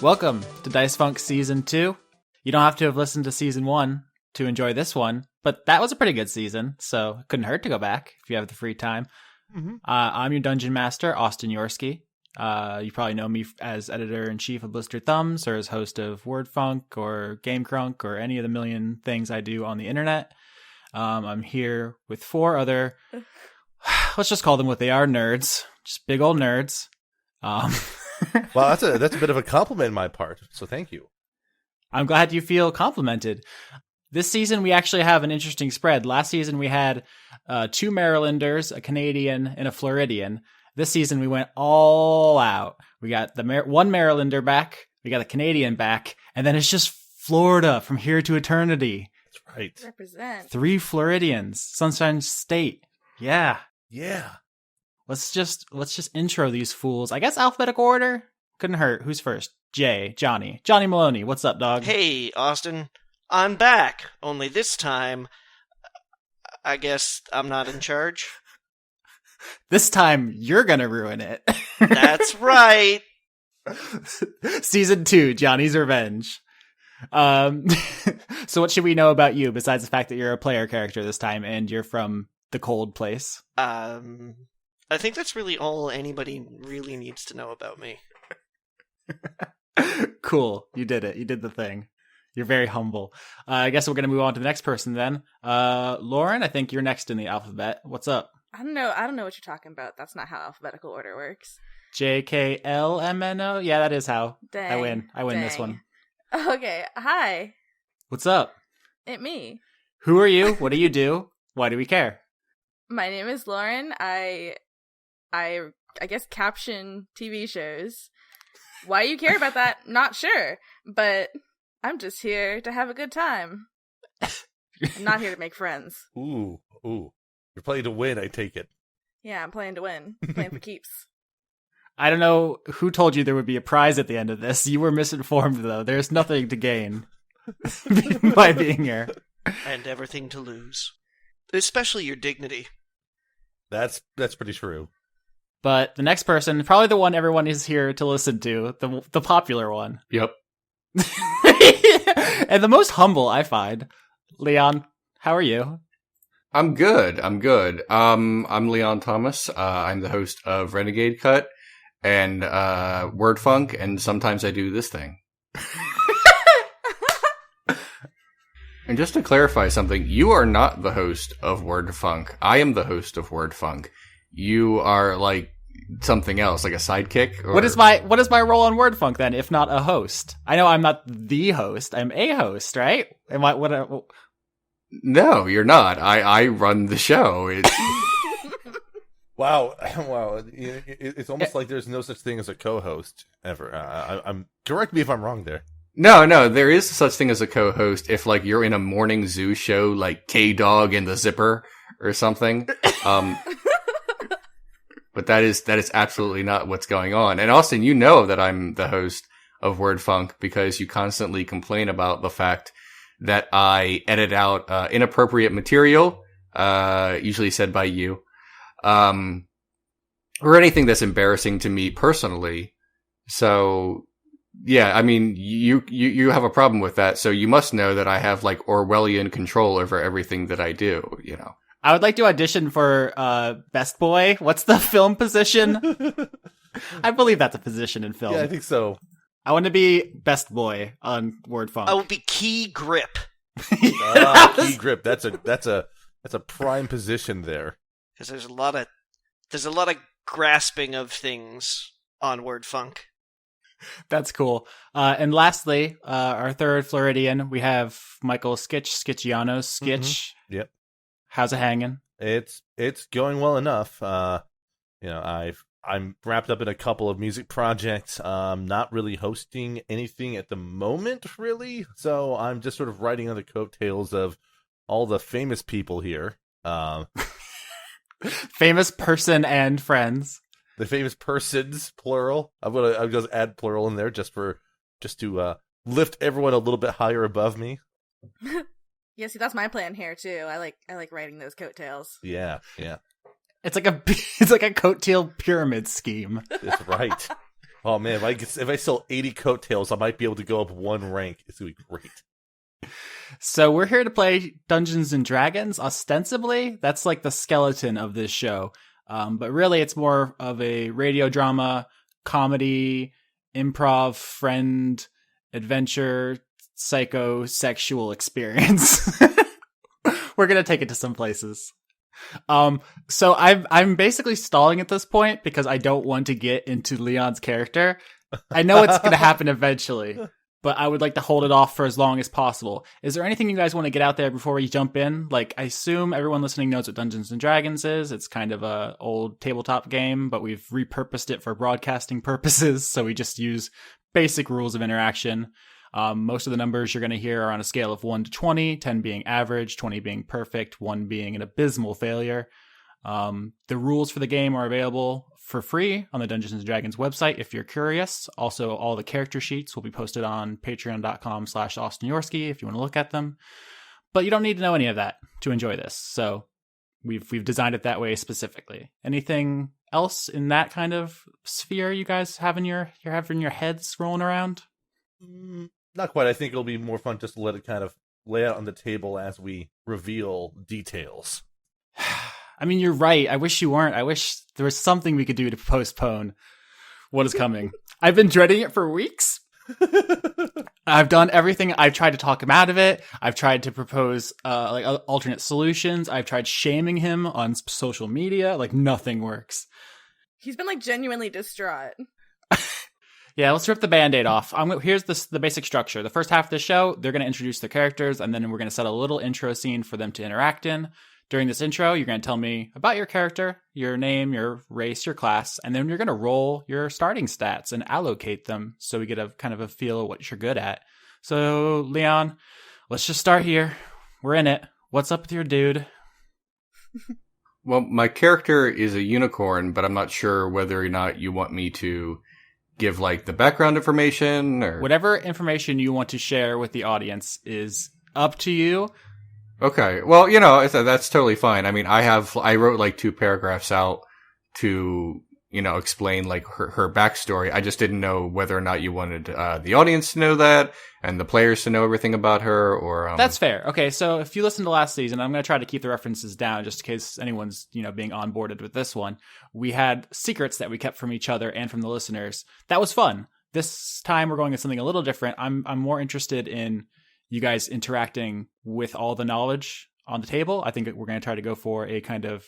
Welcome to Dice Funk Season 2. You don't have to have listened to Season 1 to enjoy this one, but that was a pretty good season, so it couldn't hurt to go back if you have the free time. Mm-hmm. I'm your Dungeon Master, Austin Yorsky. You probably know me as Editor-in-Chief of Blistered Thumbs, or as host of WordFunk, or Game Crunk, or any of the million things I do on the internet. I'm here with four other, let's just call them what they are, nerds. Just big old nerds. Well, that's a bit of a compliment on my part, so thank you. I'm glad you feel complimented. This season, we actually have an interesting spread. Last season, we had two Marylanders, a Canadian, and a Floridian. This season, we went all out. We got one Marylander back, we got a Canadian back, and then it's just Florida from here to eternity. That's right. Represent. 3 Floridians, Sunshine State. Yeah. Yeah. Let's just intro these fools. I guess alphabetical order couldn't hurt. Who's first? Johnny Maloney. What's up, dog? Hey, Austin. I'm back. Only this time, I guess I'm not in charge. This time, you're gonna ruin it. That's right. Season 2, Johnny's Revenge. So what should we know about you, besides the fact that you're a player character this time, and you're from the cold place? I think that's really all anybody really needs to know about me. Cool. You did it. You did the thing. You're very humble. I guess we're going to move on to the next person then. Lauren, I think you're next in the alphabet. What's up? I don't know what you're talking about. That's not how alphabetical order works. JKLMNO? Yeah, that is how. Dang. I win this one. Okay. Hi. What's up? It me. Who are you? What do you do? Why do we care? My name is Lauren. I guess caption TV shows. Why you care about that? Not sure. But I'm just here to have a good time. I'm not here to make friends. Ooh. You're playing to win, I take it. Yeah, I'm playing to win. Playing for keeps. I don't know who told you there would be a prize at the end of this. You were misinformed, though. There's nothing to gain by being here. And everything to lose. Especially your dignity. That's pretty true. But the next person, probably the one everyone is here to listen to, the popular one. Yep. And the most humble, I find. Leon, how are you? I'm good. I'm Leon Thomas. I'm the host of Renegade Cut and WordFunk, and sometimes I do this thing. And just to clarify something, you are not the host of WordFunk. I am the host of WordFunk. You are like something else, like a sidekick? Or... What is my role on WordFunk then, if not a host? I know I'm not the host. I'm a host, right? No, you're not. I run the show. Wow. It's almost like there's no such thing as a co-host ever. I'm correct me if I'm wrong there. No, there is such thing as a co-host if like you're in a morning zoo show like K-Dog and the Zipper or something. But that is absolutely not what's going on. And Austin, you know that I'm the host of WordFunk because you constantly complain about the fact that I edit out inappropriate material, usually said by you, or anything that's embarrassing to me personally. So, yeah, I mean, you have a problem with that, so you must know that I have like Orwellian control over everything that I do, you know. I would like to audition for Best Boy. What's the film position? I believe that's a position in film. Yeah, I think so. I want to be Best Boy on WordFunk. I would be Key Grip. Key Grip. That's a prime position there. Because there's a lot of grasping of things on WordFunk. That's cool. And lastly, our third Floridian, we have Michael Schiciano. Skitch. Mm-hmm. Yep. How's it hanging? It's going well enough. I'm wrapped up in a couple of music projects. Not really hosting anything at the moment, really. So I'm just sort of riding on the coattails of all the famous people here. Famous person and friends. The famous persons, plural. I'll just add plural in there just to lift everyone a little bit higher above me. Yeah, see, that's my plan here too. I like riding those coattails. Yeah. It's like a coattail pyramid scheme. That's right. Oh man, if I sell 80 coattails, I might be able to go up one rank. It's gonna be great. So we're here to play Dungeons and Dragons. Ostensibly, that's like the skeleton of this show. But really, it's more of a radio drama, comedy, improv, friend, adventure, psychosexual experience. We're going to take it to some places. So I'm basically stalling at this point because I don't want to get into Leon's character. I know it's going to happen eventually, but I would like to hold it off for as long as possible. Is there anything you guys want to get out there before we jump in? Like, I assume everyone listening knows what Dungeons and Dragons is. It's kind of a old tabletop game, but we've repurposed it for broadcasting purposes. So we just use basic rules of interaction. Most of the numbers you're going to hear are on a scale of 1 to 20, 10 being average, 20 being perfect, 1 being an abysmal failure. The rules for the game are available for free on the Dungeons and Dragons website if you're curious. Also, all the character sheets will be posted on patreon.com/AustinYorsky if you want to look at them. But you don't need to know any of that to enjoy this. So we've designed it that way specifically. Anything else in that kind of sphere you guys have in your heads rolling around? Not quite. I think it'll be more fun just to let it kind of lay out on the table as we reveal details. I mean, you're right. I wish you weren't. I wish there was something we could do to postpone what is coming. I've been dreading it for weeks. I've done everything. I've tried to talk him out of it. I've tried to propose alternate solutions. I've tried shaming him on social media. Like, nothing works. He's been like genuinely distraught. Yeah, let's rip the Band-Aid off. Here's the basic structure. The first half of the show, they're going to introduce their characters, and then we're going to set a little intro scene for them to interact in. During this intro, you're going to tell me about your character, your name, your race, your class, and then you're going to roll your starting stats and allocate them so we get a kind of a feel of what you're good at. So, Leon, let's just start here. We're in it. What's up with your dude? Well, my character is a unicorn, but I'm not sure whether or not you want me to give like the background information or whatever information you want to share with the audience is up to you. Okay. Well, that's totally fine. I mean, I wrote like 2 paragraphs out to, explain like her backstory. I just didn't know whether or not you wanted the audience to know that and the players to know everything about her or That's fair. Okay. So if you listen to last season, I'm going to try to keep the references down just in case anyone's, being onboarded with this one. We had secrets that we kept from each other and from the listeners. That was fun. This time we're going with something a little different. I'm more interested in you guys interacting with all the knowledge on the table. I think we're going to try to go for a kind of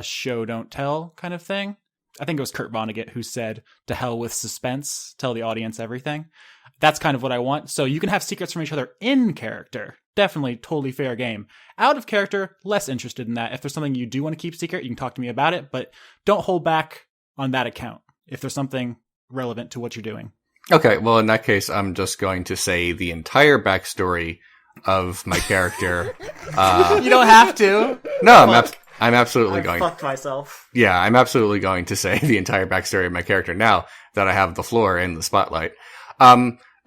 show, don't tell kind of thing. I think it was Kurt Vonnegut who said, "To hell with suspense, tell the audience everything." That's kind of what I want. So you can have secrets from each other in character. Definitely totally fair game. Out of character, less interested in that. If there's something you do want to keep secret, you can talk to me about it, but don't hold back on that account if there's something relevant to what you're doing. Okay, well, in that case, I'm just going to say the entire backstory of my character. You don't have to. No, I'm absolutely going. I fucked myself. Yeah, I'm absolutely going to say the entire backstory of my character now that I have the floor in the spotlight.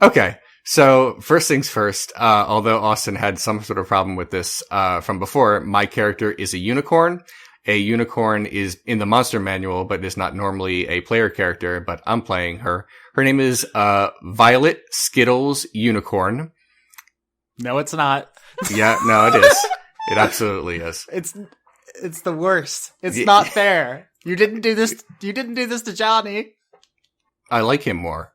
Okay, so first things first, although Austin had some sort of problem with this from before, my character is a unicorn. A unicorn is in the monster manual, but is not normally a player character, but I'm playing her. Her name is Violet Skittles Unicorn. No, it's not. Yeah, no, it is. It absolutely is. It's the worst. It's not fair. You didn't do this. You didn't do this to Johnny. I like him more.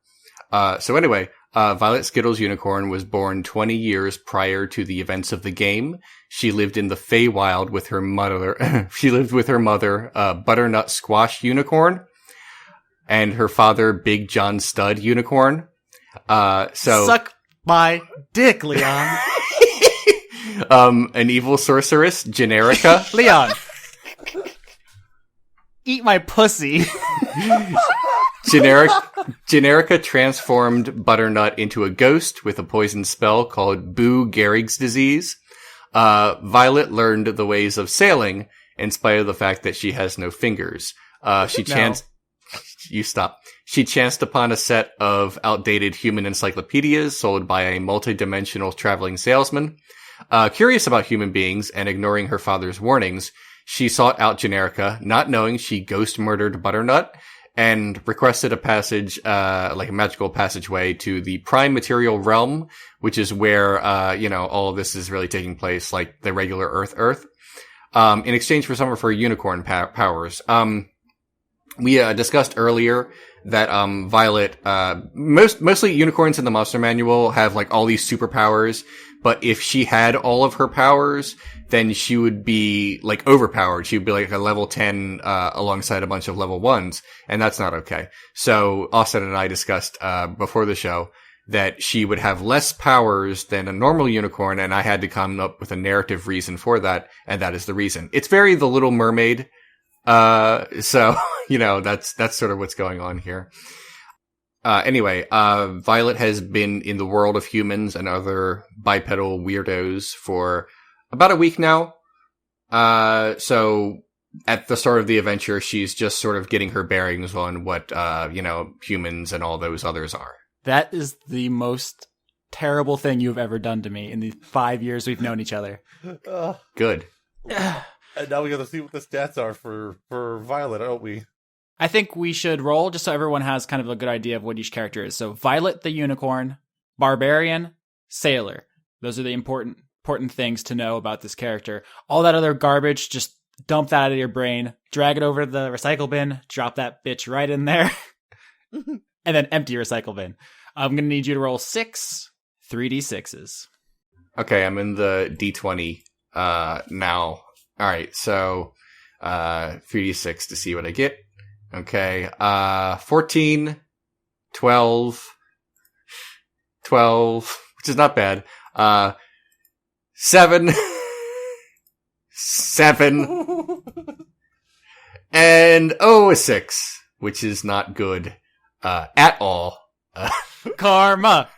So anyway, Violet Skittles Unicorn was born 20 years prior to the events of the game. She lived in the Feywild with her mother. She lived with her mother, Butternut Squash Unicorn, and her father, Big John Stud Unicorn. Suck my dick, Leon. An evil sorceress, Generica. Leon. Eat my pussy. Generica transformed Butternut into a ghost with a poison spell called Boo Gehrig's disease. Violet learned the ways of sailing in spite of the fact that she has no fingers. You stop. She chanced upon a set of outdated human encyclopedias sold by a multi-dimensional traveling salesman. Curious about human beings and ignoring her father's warnings, she sought out Generica, not knowing she ghost murdered Butternut and requested a passage, like a magical passageway to the prime material realm, which is where, all of this is really taking place, like the regular Earth, in exchange for some of her unicorn powers. We discussed earlier that Violet, mostly unicorns in the monster manual have like all these superpowers, but if she had all of her powers, then she would be like overpowered. She would be like a level 10 alongside a bunch of level 1s, and that's not okay. So Austin and I discussed before the show that she would have less powers than a normal unicorn, and I had to come up with a narrative reason for that, and that is the reason. It's very The Little Mermaid. So, that's sort of what's going on here. Anyway, Violet has been in the world of humans and other bipedal weirdos for about a week now. So at the start of the adventure, she's just sort of getting her bearings on what, humans and all those others are. That is the most terrible thing you've ever done to me in the 5 years we've known each other. Good. And now we got to see what the stats are for Violet, don't we? I think we should roll just so everyone has kind of a good idea of what each character is. So Violet the Unicorn, Barbarian, Sailor. Those are the important things to know about this character. All that other garbage, just dump that out of your brain, drag it over to the recycle bin, drop that bitch right in there, and then empty your recycle bin. I'm going to need you to roll 6 3d6s. Okay, I'm in the D20 now. All right, so 3d6 to see what I get. Okay, 14, 12, which is not bad. 7, 7, and a 6, which is not good at all. Karma.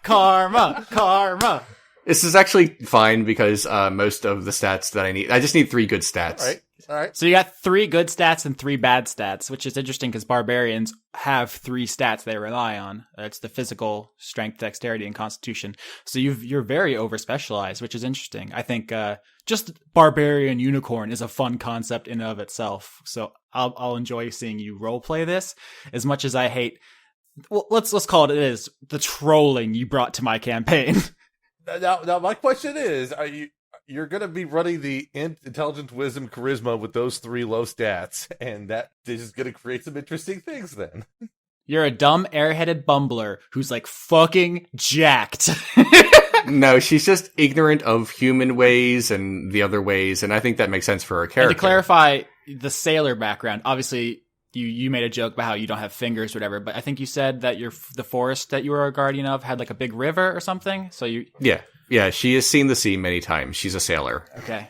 This is actually fine because most of the stats that I just need 3 good stats. All right. So you got 3 good stats and 3 bad stats, which is interesting because barbarians have 3 stats they rely on. That's the physical, strength, dexterity, and constitution. So you're very over-specialized, which is interesting. I think just barbarian unicorn is a fun concept in and of itself. So I'll enjoy seeing you roleplay this as much as I hate. Well, let's call it is the trolling you brought to my campaign. Now, my question is: you're going to be running the intelligence, wisdom, charisma with those 3 low stats, and that is going to create some interesting things. Then you're a dumb, airheaded bumbler who's like fucking jacked. No, she's just ignorant of human ways and the other ways, and I think that makes sense for her character. And to clarify the sailor background, obviously. You made a joke about how you don't have fingers or whatever, but I think you said that the forest that you were a guardian of had like a big river or something. So yeah, she has seen the sea many times. She's a sailor. Okay.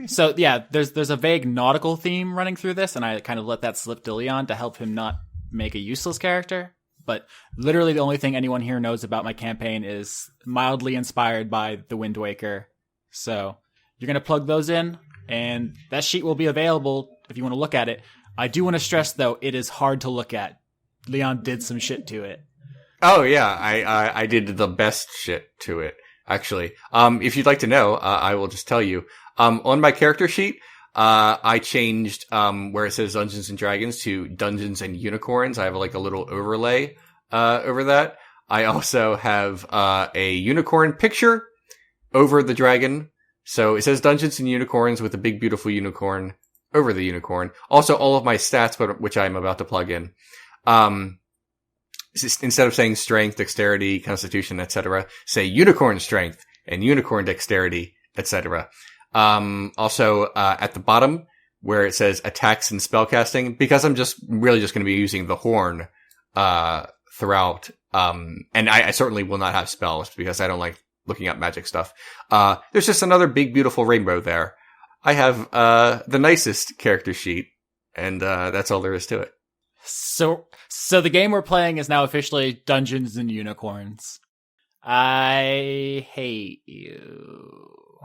So yeah, there's a vague nautical theme running through this, and I kind of let that slip to Leon to help him not make a useless character. But literally the only thing anyone here knows about my campaign is mildly inspired by The Wind Waker. So you're going to plug those in, and that sheet will be available if you want to look at it. I do want to stress, though, it is hard to look at. Leon did some shit to it. Oh, yeah. I did the best shit to it, actually. If you'd like to know, I will just tell you. On my character sheet, I changed where it says Dungeons and Dragons to Dungeons and Unicorns. I have like a little overlay over that. I also have a unicorn picture over the dragon. So it says Dungeons and Unicorns with a big, beautiful unicorn over the unicorn. Also, all of my stats, which I'm about to plug in. Instead of saying strength, dexterity, constitution, etc., say unicorn strength and unicorn dexterity, etc. Also, at the bottom, where it says attacks and spellcasting, because I'm just really just going to be using the horn throughout. And I certainly will not have spells because I don't like looking up magic stuff. There's just another big, beautiful rainbow there. I have the nicest character sheet, and that's all there is to it. So the game we're playing is now officially Dungeons and Unicorns. I hate you.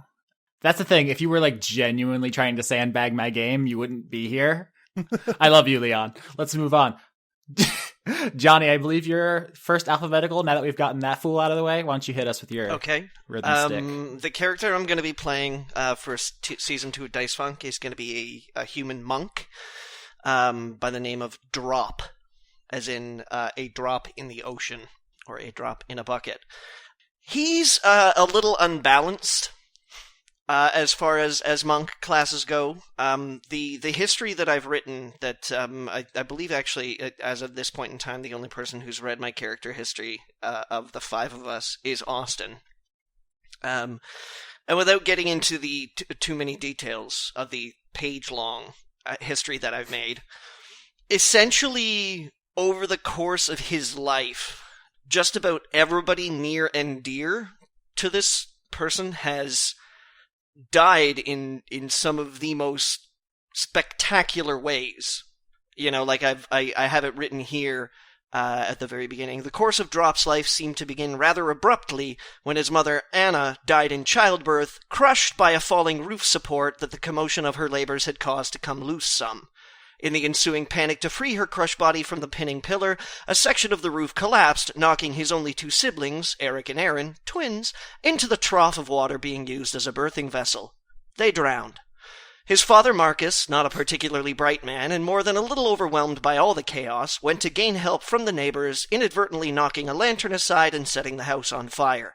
That's the thing. If you were like genuinely trying to sandbag my game, you wouldn't be here. I love you, Leon. Let's move on. Johnny, I believe you're first alphabetical. Now that we've gotten that fool out of the way, why don't you hit us with your rhythm stick? The character I'm going to be playing for Season 2 of Dice Funk is going to be a human monk by the name of Drop. as in a drop in the ocean, or a drop in a bucket. He's a little unbalanced as far as monk classes go. The history that I've written, that I believe actually, as of this point in time, the only person who's read my character history of the five of us is Austin. And without getting into the too many details of the page-long history that I've made, essentially, over the course of his life, just about everybody near and dear to this person has died in some of the most spectacular ways. You know, like I have it written here at the very beginning. The course of Drop's life seemed to begin rather abruptly when his mother Anna died in childbirth, crushed by a falling roof support that the commotion of her labors had caused to come loose some. In the ensuing panic to free her crushed body from the pinning pillar, a section of the roof collapsed, knocking his only two siblings, Eric and Aaron, twins, into the trough of water being used as a birthing vessel. They drowned. His father Marcus, not a particularly bright man and more than a little overwhelmed by all the chaos, went to gain help from the neighbors, inadvertently knocking a lantern aside and setting the house on fire.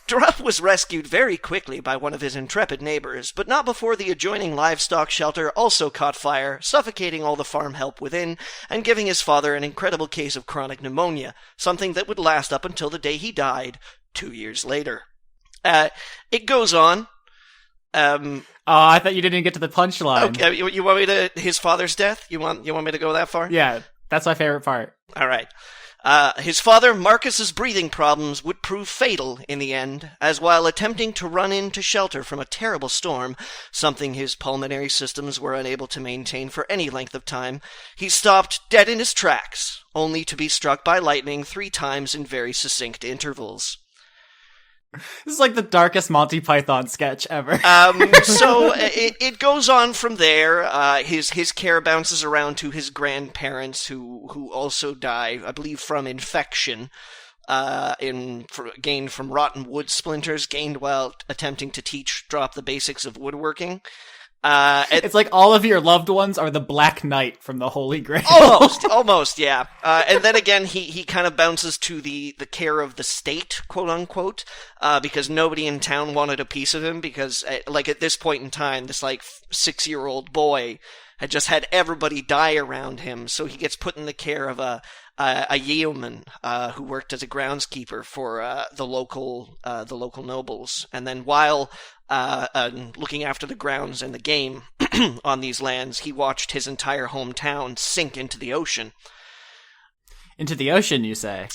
Drop was rescued very quickly by one of his intrepid neighbors, but not before the adjoining livestock shelter also caught fire, suffocating all the farm help within, and giving his father an incredible case of chronic pneumonia, something that would last up until the day he died, 2 years later. It goes on. I thought you didn't get to the punchline. Okay, you want me to his father's death? You want me to go that far? Yeah, that's my favorite part. All right. His father, Marcus's breathing problems would prove fatal in the end, as while attempting to run in to shelter from a terrible storm, something his pulmonary systems were unable to maintain for any length of time, he stopped dead in his tracks, only to be struck by lightning 3 times in very succinct intervals. This is like the darkest Monty Python sketch ever. So it goes on from there. His care bounces around to his grandparents, who also die, I believe, from infection, gained from rotten wood splinters, gained while attempting to teach Drop the basics of woodworking. It's like all of your loved ones are the Black Knight from the Holy Grail. Almost, yeah. And then again, he kind of bounces to the care of the state, quote unquote, because nobody in town wanted a piece of him, because, like, at this point in time, this, 6-year-old boy had just had everybody die around him, so he gets put in the care of a yeoman, who worked as a groundskeeper for, the local nobles. And then while looking after the grounds and the game on these lands, he watched his entire hometown sink into the ocean. Into the ocean, you say?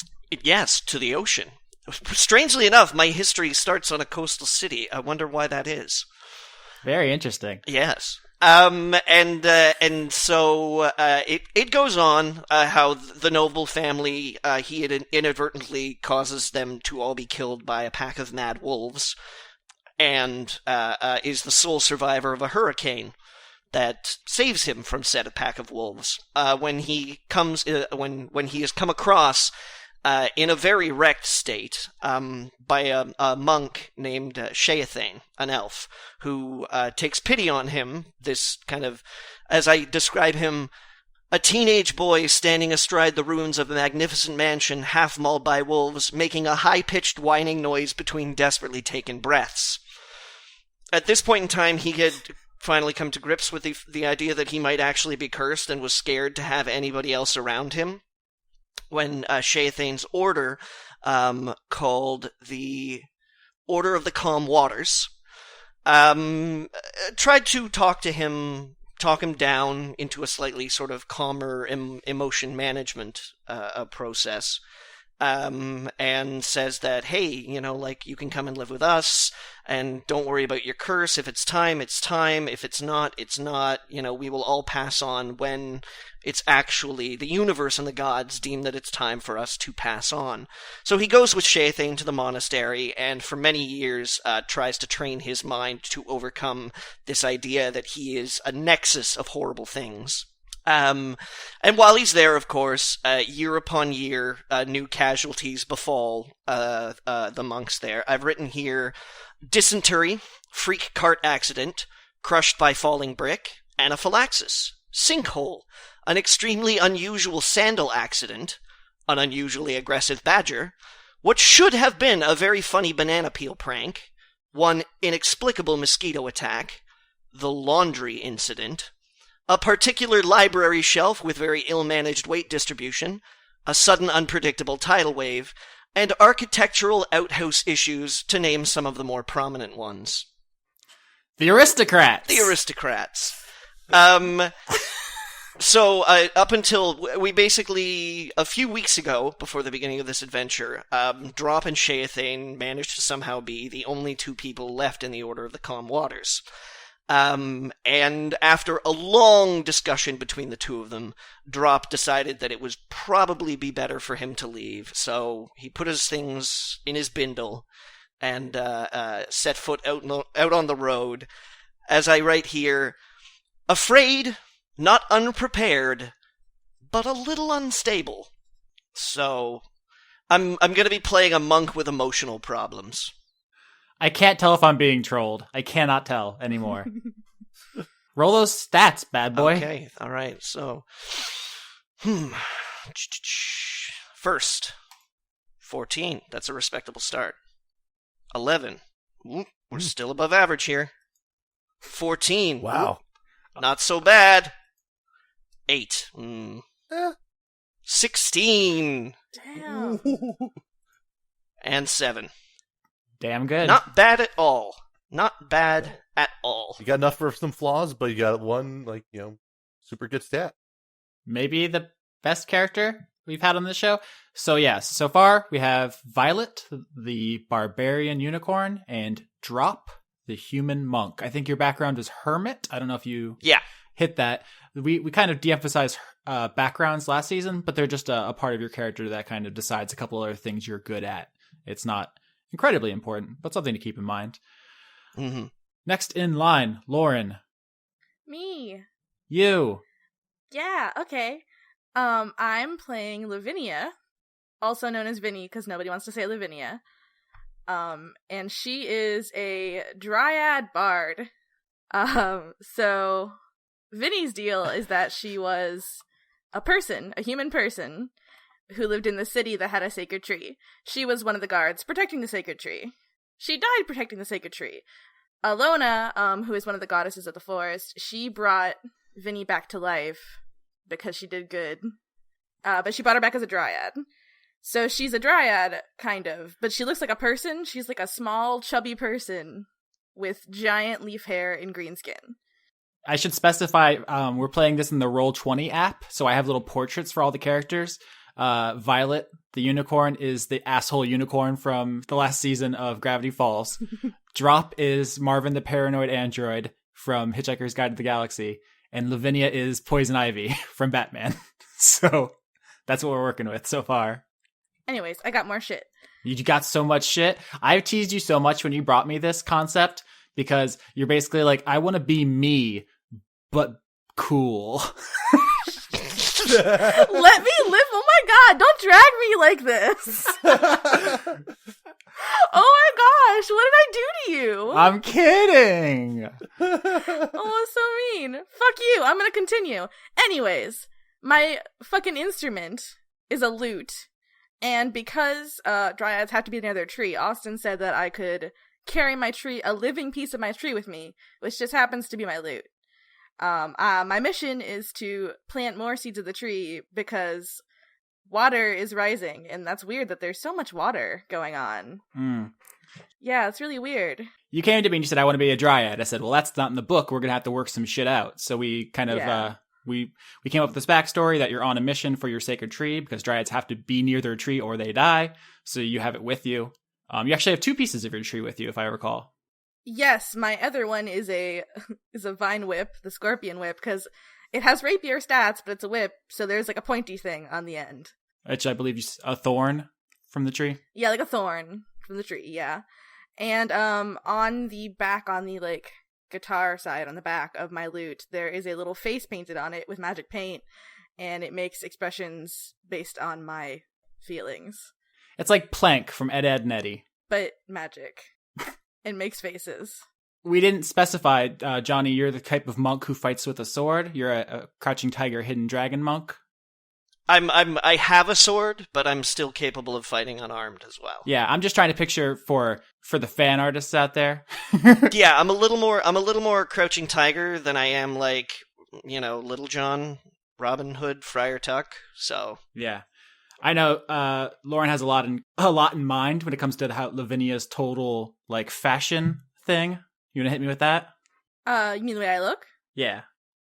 Yes, to the ocean. Strangely enough, my history starts on a coastal city. I wonder why that is. Very interesting. Yes. And so it goes on, how the noble family, he inadvertently causes them to all be killed by a pack of mad wolves, and is the sole survivor of a hurricane that saves him from said pack of wolves. When he is come across in a very wrecked state by a monk named Scheathane, an elf, who takes pity on him, this kind of, as I describe him, a teenage boy standing astride the ruins of a magnificent mansion half mauled by wolves, making a high-pitched whining noise between desperately taken breaths. At this point in time, he had finally come to grips with the idea that he might actually be cursed and was scared to have anybody else around him, when Scheathane's order, called the Order of the Calm Waters, tried to talk him down into a slightly sort of calmer emotion management process, and says that, hey, you can come and live with us, and don't worry about your curse. If it's time, it's time. If it's not, it's not. We will all pass on when it's actually the universe and the gods deem that it's time for us to pass on. So he goes with Scheathane to the monastery, and for many years tries to train his mind to overcome this idea that he is a nexus of horrible things. And while he's there, of course, year upon year, new casualties befall the monks there. I've written here: dysentery, freak cart accident, crushed by falling brick, anaphylaxis, sinkhole, an extremely unusual sandal accident, an unusually aggressive badger, what should have been a very funny banana peel prank, one inexplicable mosquito attack, the laundry incident, a particular library shelf with very ill-managed weight distribution, a sudden unpredictable tidal wave, and architectural outhouse issues, to name some of the more prominent ones. The aristocrats. The aristocrats. So, up until, we basically, a few weeks ago, before the beginning of this adventure, Drop and Sheathane managed to somehow be the only two people left in the Order of the Calm Waters. And after a long discussion between the two of them, Drop decided that it would probably be better for him to leave, so he put his things in his bindle and set foot out on the road. As I write here, afraid, not unprepared, but a little unstable. So, I'm going to be playing a monk with emotional problems. I can't tell if I'm being trolled. I cannot tell anymore. Roll those stats, bad boy. Okay, alright, so... First, 14. That's a respectable start. 11. Ooh, we're still above average here. 14. Wow. Ooh, not so bad. 8. 16. Damn. And 7. Damn good. Not bad at all. Not bad at all. You got enough for some flaws, but you got one, super good stat. Maybe the best character we've had on this show. So yes, so far we have Violet, the barbarian unicorn, and Drop, the human monk. I think your background is hermit. I don't know if you hit that. We kind of de-emphasized backgrounds last season, but they're just a part of your character that kind of decides a couple other things you're good at. It's not incredibly important, but something to keep in mind. Mm-hmm. Next in line, Lauren. Me. You. Yeah, okay. I'm playing Lavinia, also known as Vinny, because nobody wants to say Lavinia. And she is a dryad bard. So Vinny's deal is that she was a human person, who lived in the city that had a sacred tree. She was one of the guards protecting the sacred tree. She died protecting the sacred tree. Alona, who is one of the goddesses of the forest, she brought Vinny back to life because she did good. But she brought her back as a dryad. So she's a dryad, kind of, but she looks like a person. She's like a small, chubby person with giant leaf hair and green skin. I should specify, we're playing this in the Roll20 app, so I have little portraits for all the characters. Violet, the unicorn, is the asshole unicorn from the last season of Gravity Falls. Drop is Marvin the paranoid android from Hitchhiker's Guide to the Galaxy. And Lavinia is Poison Ivy from Batman. So that's what we're working with so far. Anyways, I got more shit. You got so much shit. I teased you so much when you brought me this concept because you're basically like, I want to be me, but cool. Let me live. Oh my god, don't drag me like this. Oh my gosh, what did I do to you? I'm kidding. Oh, so mean. Fuck you, I'm gonna continue. Anyways, my fucking instrument is a lute. And because dryads have to be near their tree, Austin said that I could carry my tree, a living piece of my tree with me, which just happens to be my lute. My mission is to plant more seeds of the tree because water is rising, and that's weird that there's so much water going on. Yeah, it's really weird. You came to me and you said, I want to be a dryad. I said, well, that's not in the book. We're going to have to work some shit out. So we kind of, we came up with this backstory that you're on a mission for your sacred tree because dryads have to be near their tree or they die. So you have it with you. You actually have 2 pieces of your tree with you, if I recall. Yes, my other one is a vine whip, the scorpion whip, because it has rapier stats, but it's a whip, so there's like a pointy thing on the end. Which I believe is a thorn from the tree. Yeah, like a thorn from the tree, yeah. And on the back, on the like guitar side, on the back of my lute, there is a little face painted on it with magic paint, and it makes expressions based on my feelings. It's like Plank from Ed, Edd n Eddy. But magic. And makes faces. We didn't specify, Johnny, you're the type of monk who fights with a sword. You're a crouching tiger, hidden dragon monk. I have a sword, but I'm still capable of fighting unarmed as well. Yeah, I'm just trying to picture for the fan artists out there. Yeah, I'm a little more crouching tiger than I am like, Little John, Robin Hood, Friar Tuck. So yeah, I know. Lauren has a lot in mind when it comes to how Lavinia's total like fashion thing. You wanna hit me with that? You mean the way I look? Yeah,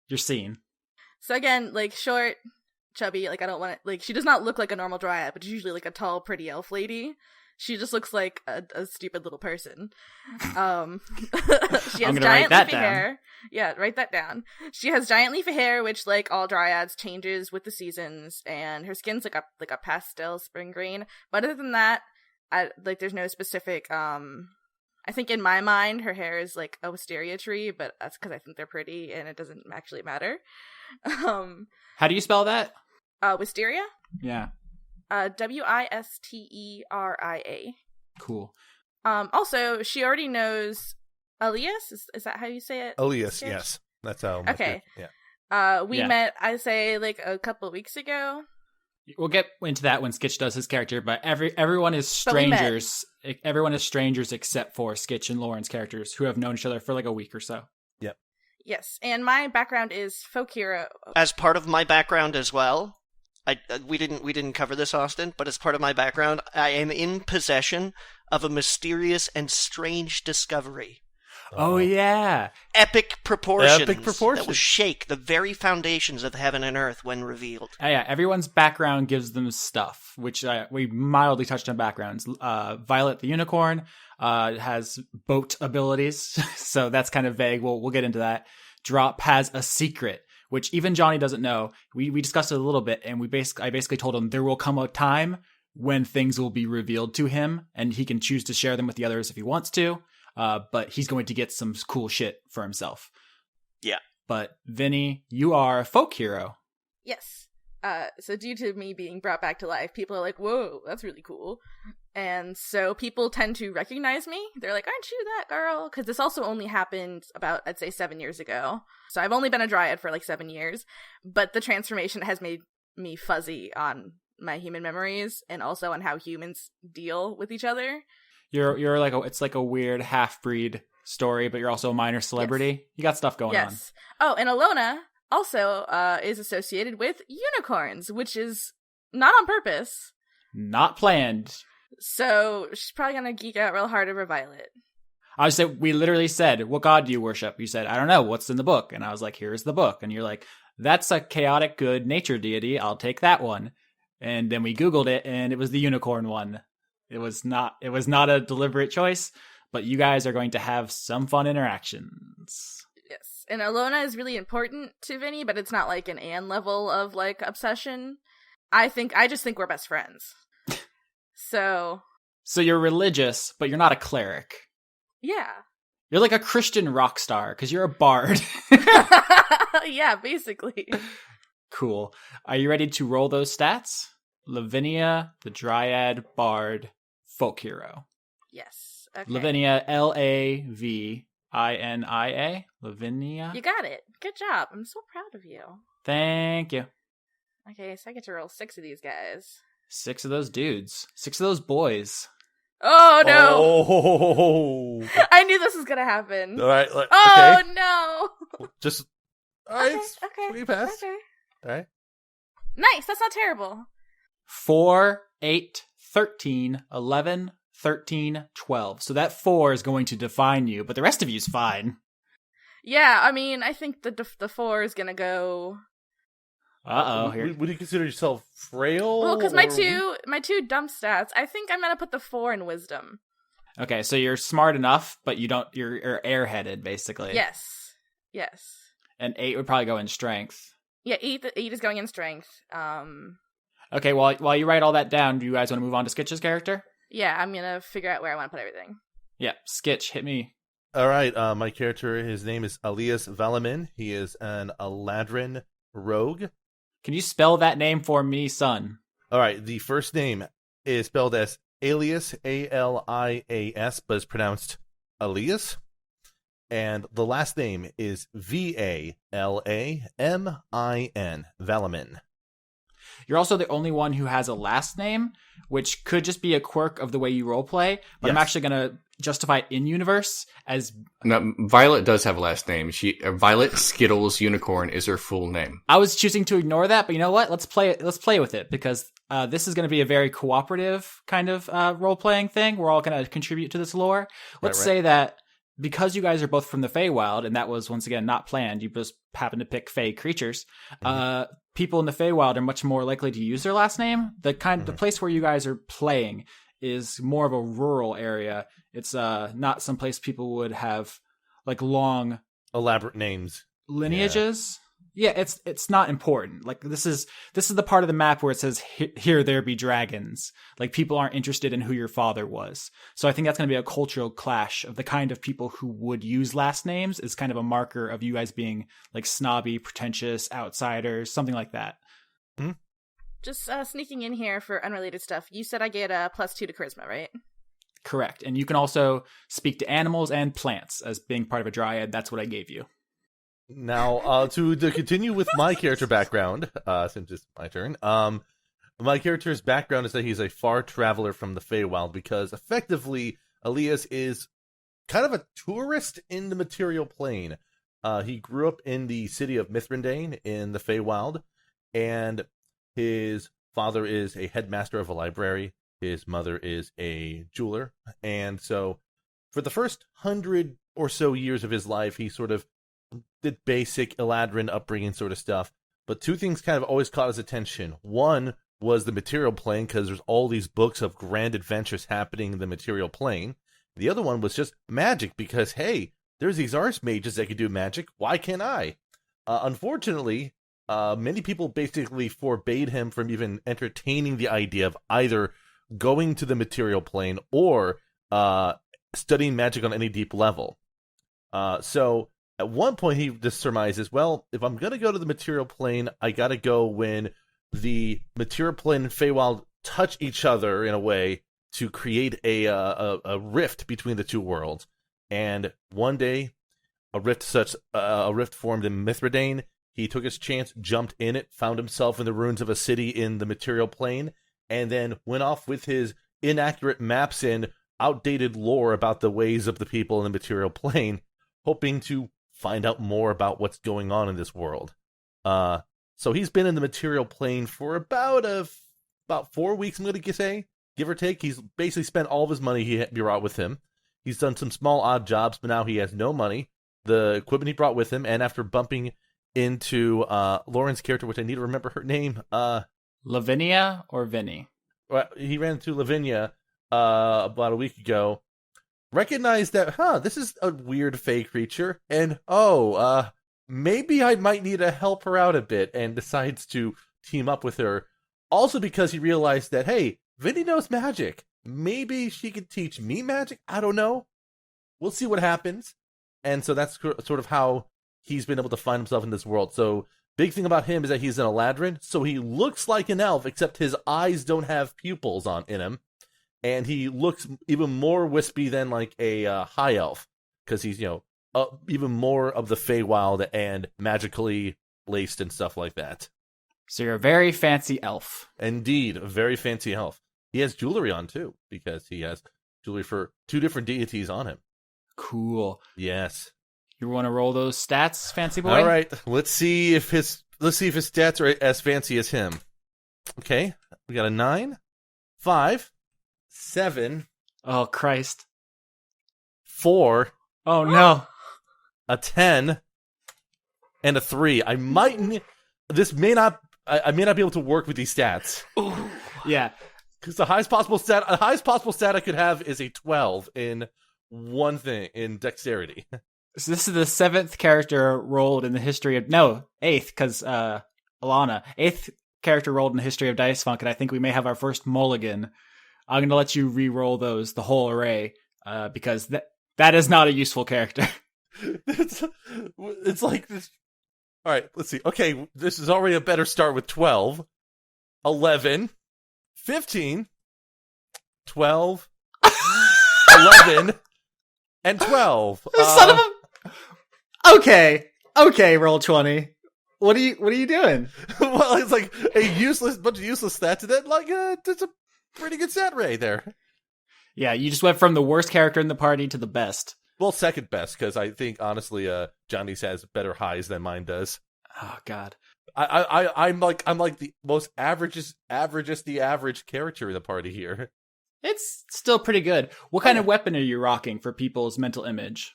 your scene. So again, like short, chubby. Like I don't want to. Like she does not look like a normal dryad, but usually like a tall, pretty elf lady. She just looks like a stupid little person. She has giant leafy hair. Yeah, write that down. She has giant leafy hair, which, like all dryads, changes with the seasons, and her skin's like a pastel spring green. But other than that, there's no specific. I think in my mind, her hair is like a wisteria tree, but that's because I think they're pretty, and it doesn't actually matter. How do you spell that? Wisteria. Yeah. Wisteria. Cool. Also, she already knows Elias. Is that how you say it? Elias, Skitch? yes. That's how. Okay. Yeah. We met, I say, like a couple of weeks ago. We'll get into that when Skitch does his character, but everyone is strangers. Everyone is strangers except for Skitch and Lauren's characters, who have known each other for like a week or so. Yep. Yes, and my background is folk hero. As part of my background as well, we didn't cover this, Austin, but as part of my background, I am in possession of a mysterious and strange discovery. Oh yeah, Epic proportions. Epic proportions. That will shake the very foundations of heaven and earth when revealed. Yeah. Everyone's background gives them stuff, which we mildly touched on backgrounds. Violet the unicorn has boat abilities, so that's kind of vague. We'll get into that. Drop has a secret, which even Johnny doesn't know. We discussed it a little bit, and I basically told him there will come a time when things will be revealed to him, and he can choose to share them with the others if he wants to. But he's going to get some cool shit for himself. Yeah. But Vinny, you are a folk hero. Yes. So due to me being brought back to life, people are like, whoa, that's really cool. And so people tend to recognize me. They're like, aren't you that girl? Because this also only happened about, I'd say, 7 years ago. So I've only been a dryad for like 7 years. But the transformation has made me fuzzy on my human memories and also on how humans deal with each other. You're like it's like a weird half-breed story, but you're also a minor celebrity. Yes. You got stuff going on. Oh, and Alona also is associated with unicorns, which is not on purpose. Not planned. So she's probably gonna geek out real hard over Violet. I was saying, we literally said, what god do you worship? You said, I don't know, what's in the book? And I was like, here's the book. And you're like, that's a chaotic good nature deity. I'll take that one. And then we Googled it, and it was the unicorn one. It was not a deliberate choice, but you guys are going to have some fun interactions. Yes. And Alona is really important to Vinny, but it's not like an Anne level of like obsession. I just think we're best friends. So you're religious, but you're not a cleric. Yeah. You're like a Christian rock star because you're a bard. Yeah, basically. Cool. Are you ready to roll those stats? Lavinia, the Dryad, Bard, Folk Hero. Yes. Okay. Lavinia, Lavinia. Lavinia. You got it. Good job. I'm so proud of you. Thank you. Okay, so I get to roll 6 of these guys. 6 of those dudes. 6 of those boys. Oh, no. Oh. I knew this was going to happen. All right. Oh, okay. no. Just. All right. Okay. We pass. Okay. All right. Nice. That's not terrible. 4, 8, 13, 11, 13, 12. So that 4 is going to define you, but the rest of you is fine. Yeah, I mean, I think the 4 is going to go... Uh-oh. Here. Would you consider yourself frail? Well, because my two dump stats, I think I'm going to put the 4 in wisdom. Okay, so you're smart enough, but you're airheaded, basically. Yes. And 8 would probably go in strength. Yeah, 8 is going in strength. Okay, while you write all that down, do you guys want to move on to Skitch's character? Yeah, I'm going to figure out where I want to put everything. Yeah, Skitch, hit me. All right, my character, his name is Elias Valamin. He is an Eladrin rogue. Can you spell that name for me, son? All right, the first name is spelled as Alias, Alias, but it's pronounced Elias. And the last name is Valamin. Valamin. You're also the only one who has a last name, which could just be a quirk of the way you roleplay, but Yes. I'm actually going to justify it in-universe as... No, Violet does have a last name. Violet Skittles Unicorn is her full name. I was choosing to ignore that, but you know what? Let's play with it, because this is going to be a very cooperative kind of role-playing thing. We're all going to contribute to this lore. Let's say that because you guys are both from the Feywild, and that was, once again, not planned, you just happened to pick Fey creatures, people in the Feywild are much more likely to use their last name. The place where you guys are playing is more of a rural area. It's not some place people would have like long elaborate names, lineages. Yeah, it's not important. Like this is the part of the map where it says here there be dragons. Like people aren't interested in who your father was. So I think that's going to be a cultural clash of the kind of people who would use last names is kind of a marker of you guys being like snobby, pretentious, outsiders, something like that. Mm-hmm. Just sneaking in here for unrelated stuff. You said I get a +2 to charisma, right? Correct. And you can also speak to animals and plants as being part of a dryad. That's what I gave you. Now, to continue with my character background, since it's my turn, my character's background is that he's a far traveler from the Feywild, because effectively, Elias is kind of a tourist in the material plane. He grew up in the city of Mithrandain in the Feywild, and his father is a headmaster of a library. His mother is a jeweler, and so for the first 100 or so years of his life, he sort of did basic Eladrin upbringing sort of stuff, but two things kind of always caught his attention. One was the material plane, because there's all these books of grand adventures happening in the material plane. The other one was just magic, because, hey, there's these archmages that can do magic. Why can't I? Unfortunately, many people basically forbade him from even entertaining the idea of either going to the material plane or studying magic on any deep level. So at one point, he just surmises, well, if I'm going to go to the material plane, I got to go when the material plane and Feywild touch each other in a way to create a rift between the two worlds. And one day, a rift formed in Mithrandain. He took his chance, jumped in it, found himself in the ruins of a city in the material plane, and then went off with his inaccurate maps and outdated lore about the ways of the people in the material plane, hoping to find out more about what's going on in this world. So he's been in the material plane for about 4 weeks, I'm going to say, give or take. He's basically spent all of his money he brought with him. He's done some small odd jobs, but now he has no money. The equipment he brought with him, and after bumping into Lauren's character, which I need to remember her name. Lavinia or Vinny? He ran into Lavinia about a week ago. Recognized that, this is a weird fey creature, and maybe I might need to help her out a bit, and decides to team up with her. Also because he realized that, hey, Vinny knows magic. Maybe she could teach me magic? I don't know. We'll see what happens. And so that's sort of how he's been able to find himself in this world. So, big thing about him is that he's an Eladrin, so he looks like an elf, except his eyes don't have pupils in him. And he looks even more wispy than like a high elf, because he's, even more of the Feywild and magically laced and stuff like that. So you're a very fancy elf. Indeed, a very fancy elf. He has jewelry on, too, because he has jewelry for 2 different deities on him. Cool. Yes. You want to roll those stats, fancy boy? All right, let's see if his stats are as fancy as him. Okay, we got a 9, 5, 7. Oh, Christ. 4. Oh, no. A 10, and a 3. I may not be able to work with these stats. Ooh. Yeah. Because the highest possible stat I could have is a 12 in one thing, in dexterity. So this is the 7th character rolled in the history of... No, 8th, because Alana. 8th character rolled in the history of Dice Funk, and I think we may have our first mulligan. I'm going to let you re-roll the whole array, because that is not a useful character. It's like this. All right, let's see. Okay, this is already a better start with 12, 11, 15, 12, 11, and 12. Son of a... Okay, roll 20. What are you doing? Well, it's like a bunch of useless stats, and then it's a pretty good stat ray there. Yeah, you just went from the worst character in the party to the best. Well, second best, because I think honestly, Johnny's has better highs than mine does. Oh God, I'm like the most the average character in the party here. it's still pretty good. What kind of weapon are you rocking for people's mental image?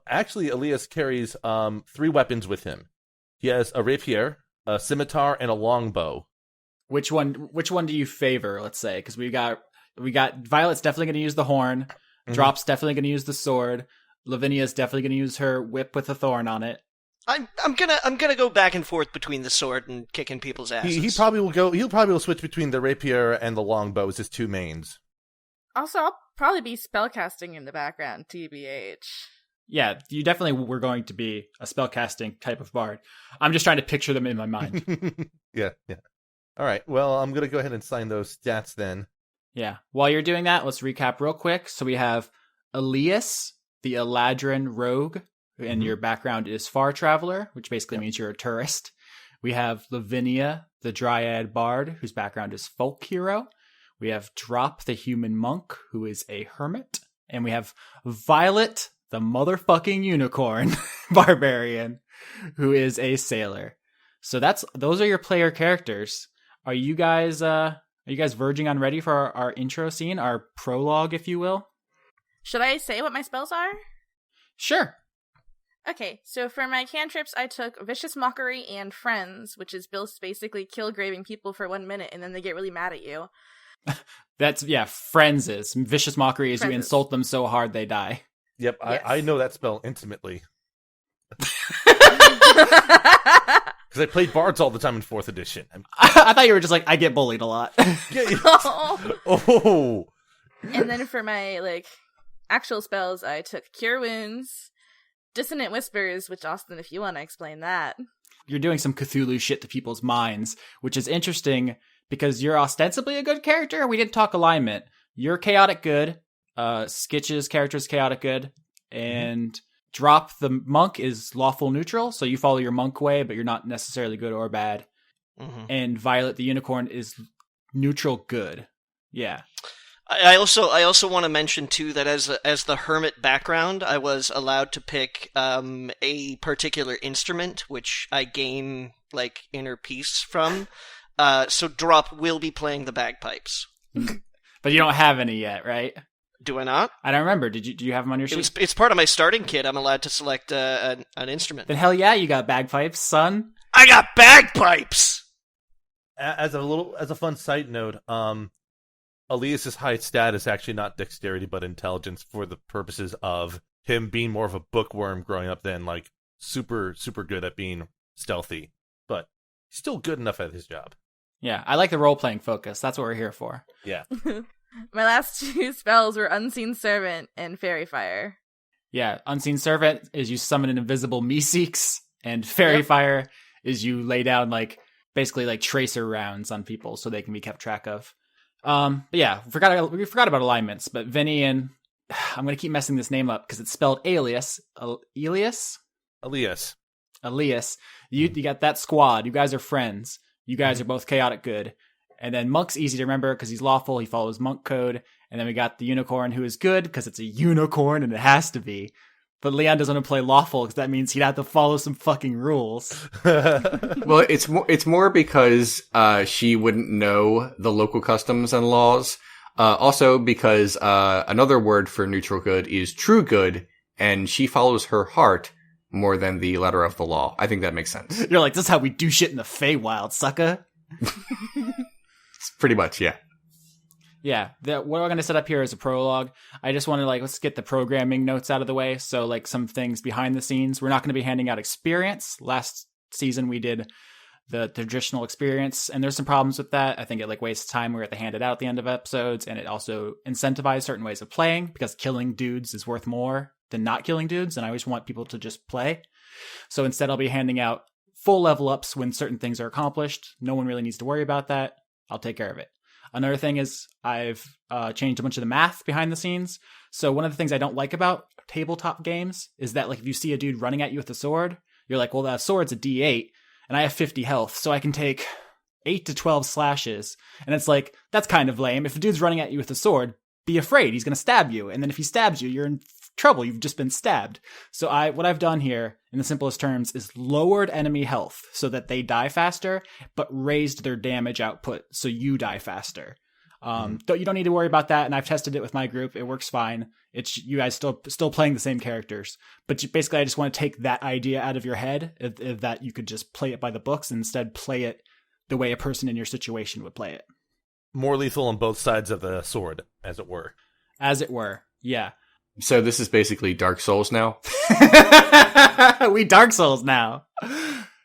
Actually, Elias carries 3 weapons with him. He has a rapier, a scimitar, and a longbow. Which one do you favor? Let's say, because we got Violet's definitely going to use the horn. Drop's definitely going to use the sword. Lavinia's definitely going to use her whip with a thorn on it. I'm gonna go back and forth between the sword and kicking people's asses. He probably will go. He'll probably will switch between the rapier and the longbow as his 2 mains. Also, I'll probably be spellcasting in the background, TBH. Yeah, you definitely were going to be a spellcasting type of bard. I'm just trying to picture them in my mind. Yeah. All right. Well, I'm gonna go ahead and sign those stats then. Yeah. While you're doing that, let's recap real quick. So we have Elias, the Eladrin rogue, and your background is Far Traveler, which basically means you're a tourist. We have Lavinia, the Dryad bard, whose background is Folk Hero. We have Drop, the human monk, who is a hermit. And we have Violet, the motherfucking unicorn barbarian, who is a sailor. So those are your player characters. Are you guys verging on ready for our intro scene, our prologue, if you will? Should I say what my spells are? Sure. Okay, so for my cantrips, I took Vicious Mockery and Friends, which is basically kill graving people for 1 minute, and then they get really mad at you. Friends is. Vicious Mockery is you insult them so hard they die. Yep, yes. I know that spell intimately. Because I played bards all the time in 4th edition. I thought you were just like, I get bullied a lot. Oh. And then for my actual spells, I took Cure Wounds, Dissonant Whispers, which Austin, if you want to explain that. You're doing some Cthulhu shit to people's minds, which is interesting because you're ostensibly a good character. We didn't talk alignment. You're chaotic good. Skitch's character is chaotic good. And Drop, the monk, is lawful neutral. So you follow your monk way, but you're not necessarily good or bad. And Violet, the unicorn, is neutral good. Yeah. I also want to mention too that as the hermit background, I was allowed to pick a particular instrument which I gain inner peace from. So Drop will be playing the bagpipes. But you don't have any yet, right? Do I not? I don't remember. Do you have them on your sheet? It's part of my starting kit. I'm allowed to select an instrument. Then hell yeah, you got bagpipes, son. I got bagpipes. As a fun side note, Elias's high stat is actually not dexterity but intelligence for the purposes of him being more of a bookworm growing up than super good at being stealthy, but still good enough at his job. Yeah, I like the role-playing focus. That's what we're here for. Yeah. My last 2 spells were Unseen Servant and Fairy Fire. Yeah, Unseen Servant is you summon an invisible Meeseeks, and Fairy Fire is you lay down basically tracer rounds on people so they can be kept track of. But yeah, we forgot about alignments, but Vinny and I'm going to keep messing this name up because it's spelled Elias. Elias. You got that squad. You guys are friends. You guys are both chaotic good. And then Monk's easy to remember because he's lawful. He follows monk code. And then we got the unicorn who is good because it's a unicorn and it has to be. But Leon doesn't want to play lawful because that means he'd have to follow some fucking rules. Well, it's more because she wouldn't know the local customs and laws. Also because another word for neutral good is true good, and she follows her heart more than the letter of the law. I think that makes sense. You're like, this is how we do shit in the Feywild, sucker. It's pretty much, yeah. Yeah, what we're going to set up here is a prologue. I just want to let's get the programming notes out of the way. So some things behind the scenes. We're not going to be handing out experience. Last season we did the traditional experience, and there's some problems with that. I think it wastes time. We have to hand it out at the end of episodes, and it also incentivizes certain ways of playing because killing dudes is worth more than not killing dudes, and I always want people to just play. So instead I'll be handing out full level ups when certain things are accomplished. No one really needs to worry about that. I'll take care of it. Another thing is I've changed a bunch of the math behind the scenes. So one of the things I don't like about tabletop games is that like if you see a dude running at you with a sword, you're like, well, that sword's a D8 and I have 50 health, so I can take 8 to 12 slashes. And it's like, that's kind of lame. If a dude's running at you with a sword, be afraid. He's going to stab you. And then if he stabs you, you're in trouble. You've just been stabbed. So what I've done here in the simplest terms is lowered enemy health so that they die faster, but raised their damage output so you die faster. You don't need to worry about that. And I've tested it with my group. It works fine. It's you guys still playing the same characters, but basically I just want to take that idea out of your head of that you could just play it by the books and instead play it the way a person in your situation would play it. More lethal on both sides of the sword, as it were. As it were. Yeah. So this is basically Dark Souls now? We Dark Souls now.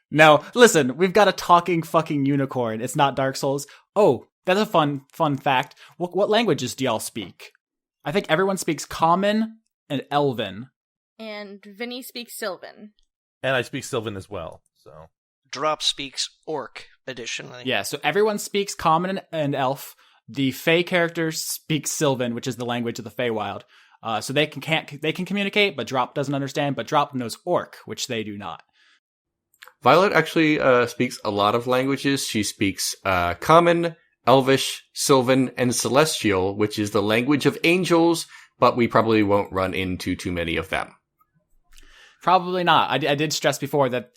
No, listen, we've got a talking fucking unicorn. It's not Dark Souls. Oh, that's a fun fact. What languages do y'all speak? I think everyone speaks Common and Elven. And Vinny speaks Sylvan. And I speak Sylvan as well, so... Drop speaks Orc, additionally. Yeah, so everyone speaks Common and Elf. The Fey characters speak Sylvan, which is the language of the Feywild. So they can communicate, but Drop doesn't understand. But Drop knows Orc, which they do not. Violet actually speaks a lot of languages. She speaks Common, Elvish, Sylvan, and Celestial, which is the language of angels, but we probably won't run into too many of them. Probably not. I did stress before that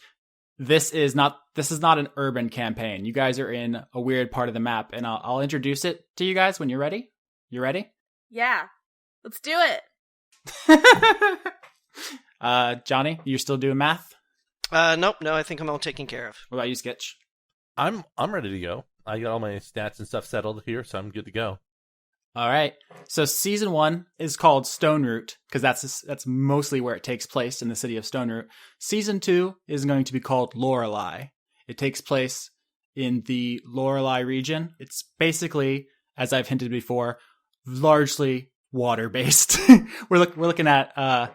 this is not an urban campaign. You guys are in a weird part of the map, and I'll introduce it to you guys when you're ready. You ready? Yeah. Let's do it. Johnny, you're still doing math? Nope, no, I think I'm all taken care of. What about you, Skitch? I'm ready to go. I got all my stats and stuff settled here, so I'm good to go. All right. So season 1 is called Stoneroot because that's mostly where it takes place, in the city of Stoneroot. Season 2 is going to be called Lorelei. It takes place in the Lorelei region. It's basically, as I've hinted before, largely water-based. We're looking at a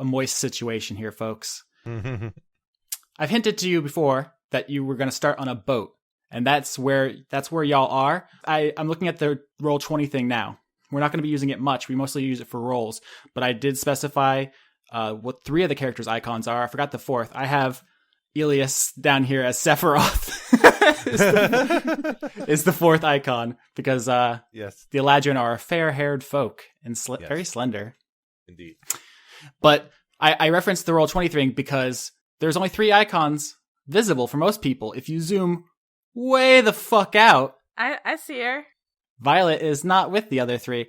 moist situation here, folks. I've hinted to you before that you were going to start on a boat. And that's where y'all are. I'm looking at the Roll20 thing now. We're not going to be using it much. We mostly use it for rolls. But I did specify what 3 of the characters' icons are. I forgot the 4th. I have Elias down here as Sephiroth. is the 4th icon. Because yes, the Eladrin are a fair-haired folk and yes, very slender. Indeed. But I referenced the Roll20 thing because there's only 3 icons visible for most people. If you zoom way the fuck out, I see her. Violet is not with the other 3.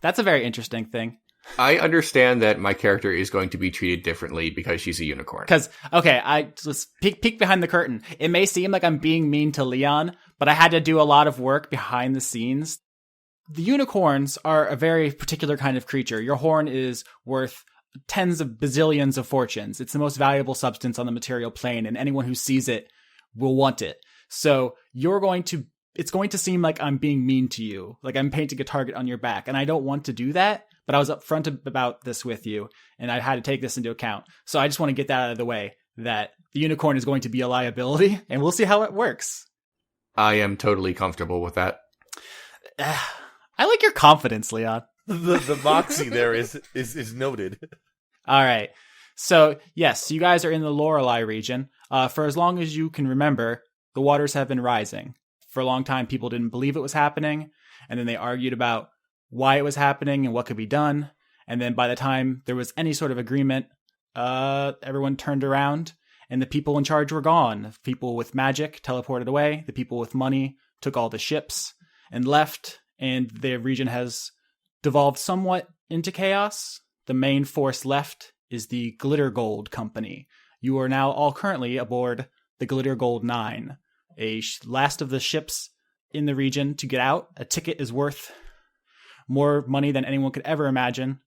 That's a very interesting thing. I understand that my character is going to be treated differently because she's a unicorn. Because, okay, let's peek behind the curtain. It may seem like I'm being mean to Leon, but I had to do a lot of work behind the scenes. The unicorns are a very particular kind of creature. Your horn is worth tens of bazillions of fortunes. It's the most valuable substance on the material plane, and anyone who sees it will want it. So it's going to seem like I'm being mean to you, like I'm painting a target on your back, and I don't want to do that, but I was upfront about this with you, and I had to take this into account. So I just want to get that out of the way, that the unicorn is going to be a liability, and we'll see how it works. I am totally comfortable with that. I like your confidence, Leon. The moxie there is noted. All right. So, yes, you guys are in the Lorelei region. For as long as you can remember, the waters have been rising. For a long time, people didn't believe it was happening, and then they argued about why it was happening and what could be done. And then by the time there was any sort of agreement, everyone turned around, and the people in charge were gone. The people with magic teleported away. The people with money took all the ships and left, and the region has devolved somewhat into chaos. The main force left is the Glitter Gold Company. You are now all currently aboard the Glitter Gold 9, a last of the ships in the region to get out. A ticket is worth more money than anyone could ever imagine.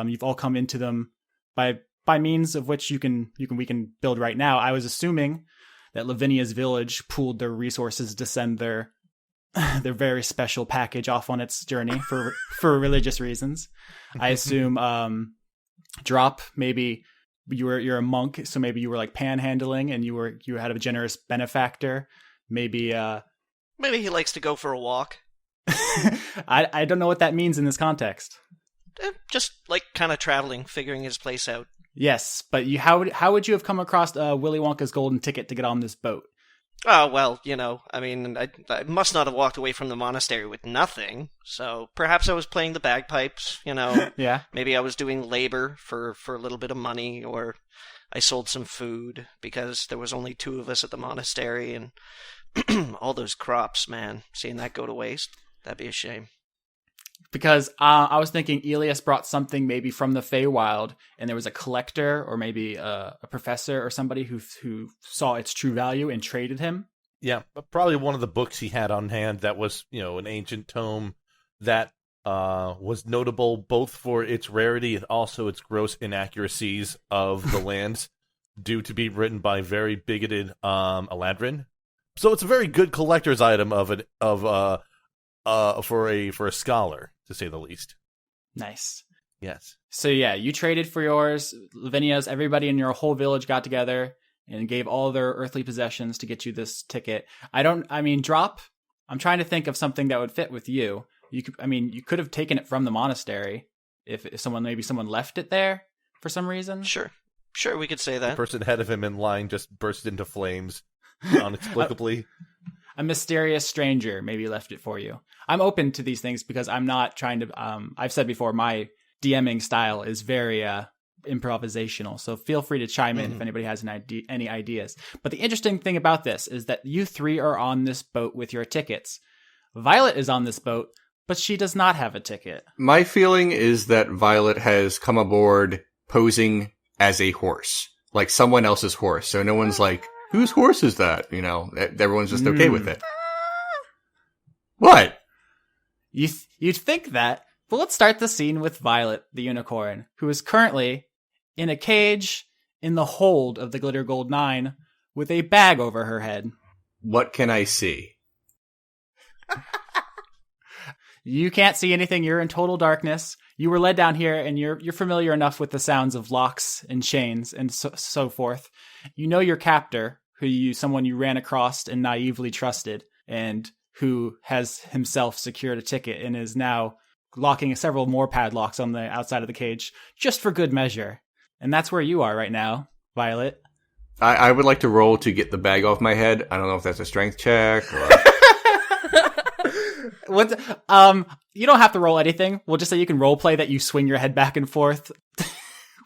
You've all come into them by means of which we can build right now. I was assuming that Lavinia's village pooled their resources to send their very special package off on its journey for religious reasons. I assume Drop, maybe you're a monk, so maybe you were like panhandling and you had a generous benefactor. Maybe he likes to go for a walk. I don't know what that means in this context. Just like kind of traveling, figuring his place out. Yes, but how would you have come across Willy Wonka's golden ticket to get on this boat? Oh, well, I mean, I must not have walked away from the monastery with nothing. So perhaps I was playing the bagpipes, Yeah. Maybe I was doing labor for a little bit of money, or I sold some food because there was only 2 of us at the monastery, and all those crops, man, seeing that go to waste, that'd be a shame. Because I was thinking Elias brought something maybe from the Feywild, and there was a collector or maybe a professor or somebody who saw its true value and traded him. Yeah, but probably one of the books he had on hand that was, an ancient tome that was notable both for its rarity and also its gross inaccuracies of the lands, due to be written by very bigoted Eladrin. So it's a very good collector's item for a scholar, to say the least. Nice. Yes. So yeah, you traded for yours. Lavinia's, everybody in your whole village got together and gave all their earthly possessions to get you this ticket. Drop. I'm trying to think of something that would fit with you. You could have taken it from the monastery if someone left it there for some reason. Sure, we could say that. The person ahead of him in line just burst into flames inexplicably. A mysterious stranger maybe left it for you. I'm open to these things because I'm not trying to. I've said before, my DMing style is very improvisational. So feel free to chime in if anybody has any ideas. But the interesting thing about this is that you 3 are on this boat with your tickets. Violet is on this boat, but she does not have a ticket. My feeling is that Violet has come aboard posing as a horse, like someone else's horse. So no one's like, whose horse is that? Everyone's just okay with it. What? You'd think that, but let's start the scene with Violet, the unicorn, who is currently in a cage in the hold of the Glitter Gold 9 with a bag over her head. What can I see? You can't see anything. You're in total darkness. You were led down here, and you're familiar enough with the sounds of locks and chains and so forth. You know your captor, someone you ran across and naively trusted, and who has himself secured a ticket and is now locking several more padlocks on the outside of the cage, just for good measure. And that's where you are right now, Violet. I would like to roll to get the bag off my head. I don't know if that's a strength check or... What? You don't have to roll anything. We'll just say you can role play that you swing your head back and forth,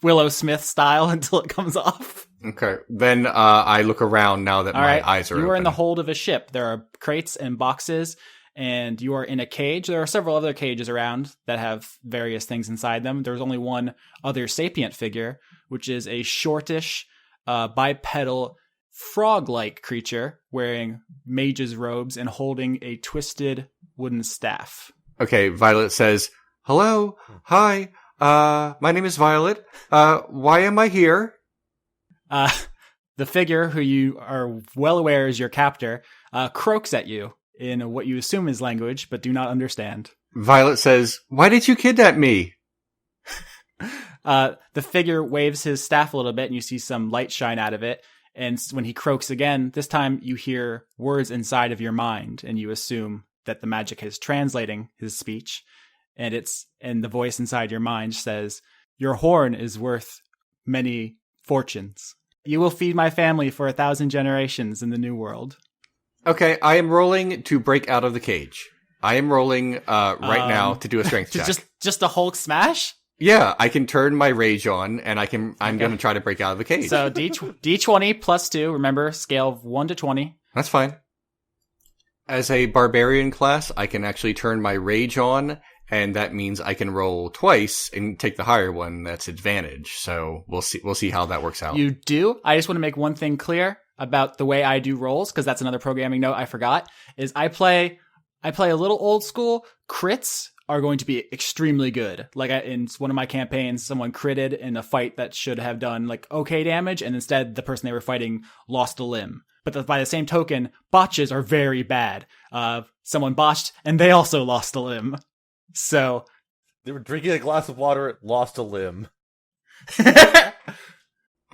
Willow Smith style, until it comes off. Okay. Then I look around now that my eyes are open. You are in the hold of a ship. There are crates and boxes, and you are in a cage. There are several other cages around that have various things inside them. There's only one other sapient figure, which is a shortish, bipedal, frog-like creature wearing mage's robes and holding a twisted wooden staff. Okay, Violet says, "Hello, hi, my name is Violet. Why am I here?" The figure, who you are well aware is your captor, croaks at you in what you assume is language, but do not understand. Violet says, "Why did you kidnap me?" The figure waves his staff a little bit, and you see some light shine out of it. And when he croaks again, this time you hear words inside of your mind, and you assume that the magic is translating his speech. And the voice inside your mind says, "Your horn is worth many fortunes. You will feed my family for 1,000 generations in the new world." Okay, I am rolling to break out of the cage. I am rolling right now to do a strength check. Just a Hulk smash? Yeah, I can turn my rage on, and I'm going to try to break out of the cage. So D20 plus 2. Remember, scale of 1 to 20. That's fine. As a barbarian class, I can actually turn my rage on, and that means I can roll twice and take the higher one. That's advantage. So we'll see how that works out. You do. I just want to make one thing clear about the way I do rolls, because that's another programming note I forgot. Is I play a little old school. Crits are going to be extremely good. Like in one of my campaigns, someone critted in a fight that should have done like okay damage, and instead the person they were fighting lost a limb. But by the same token, botches are very bad. Someone botched, and they also lost a limb. So they were drinking a glass of water, lost a limb.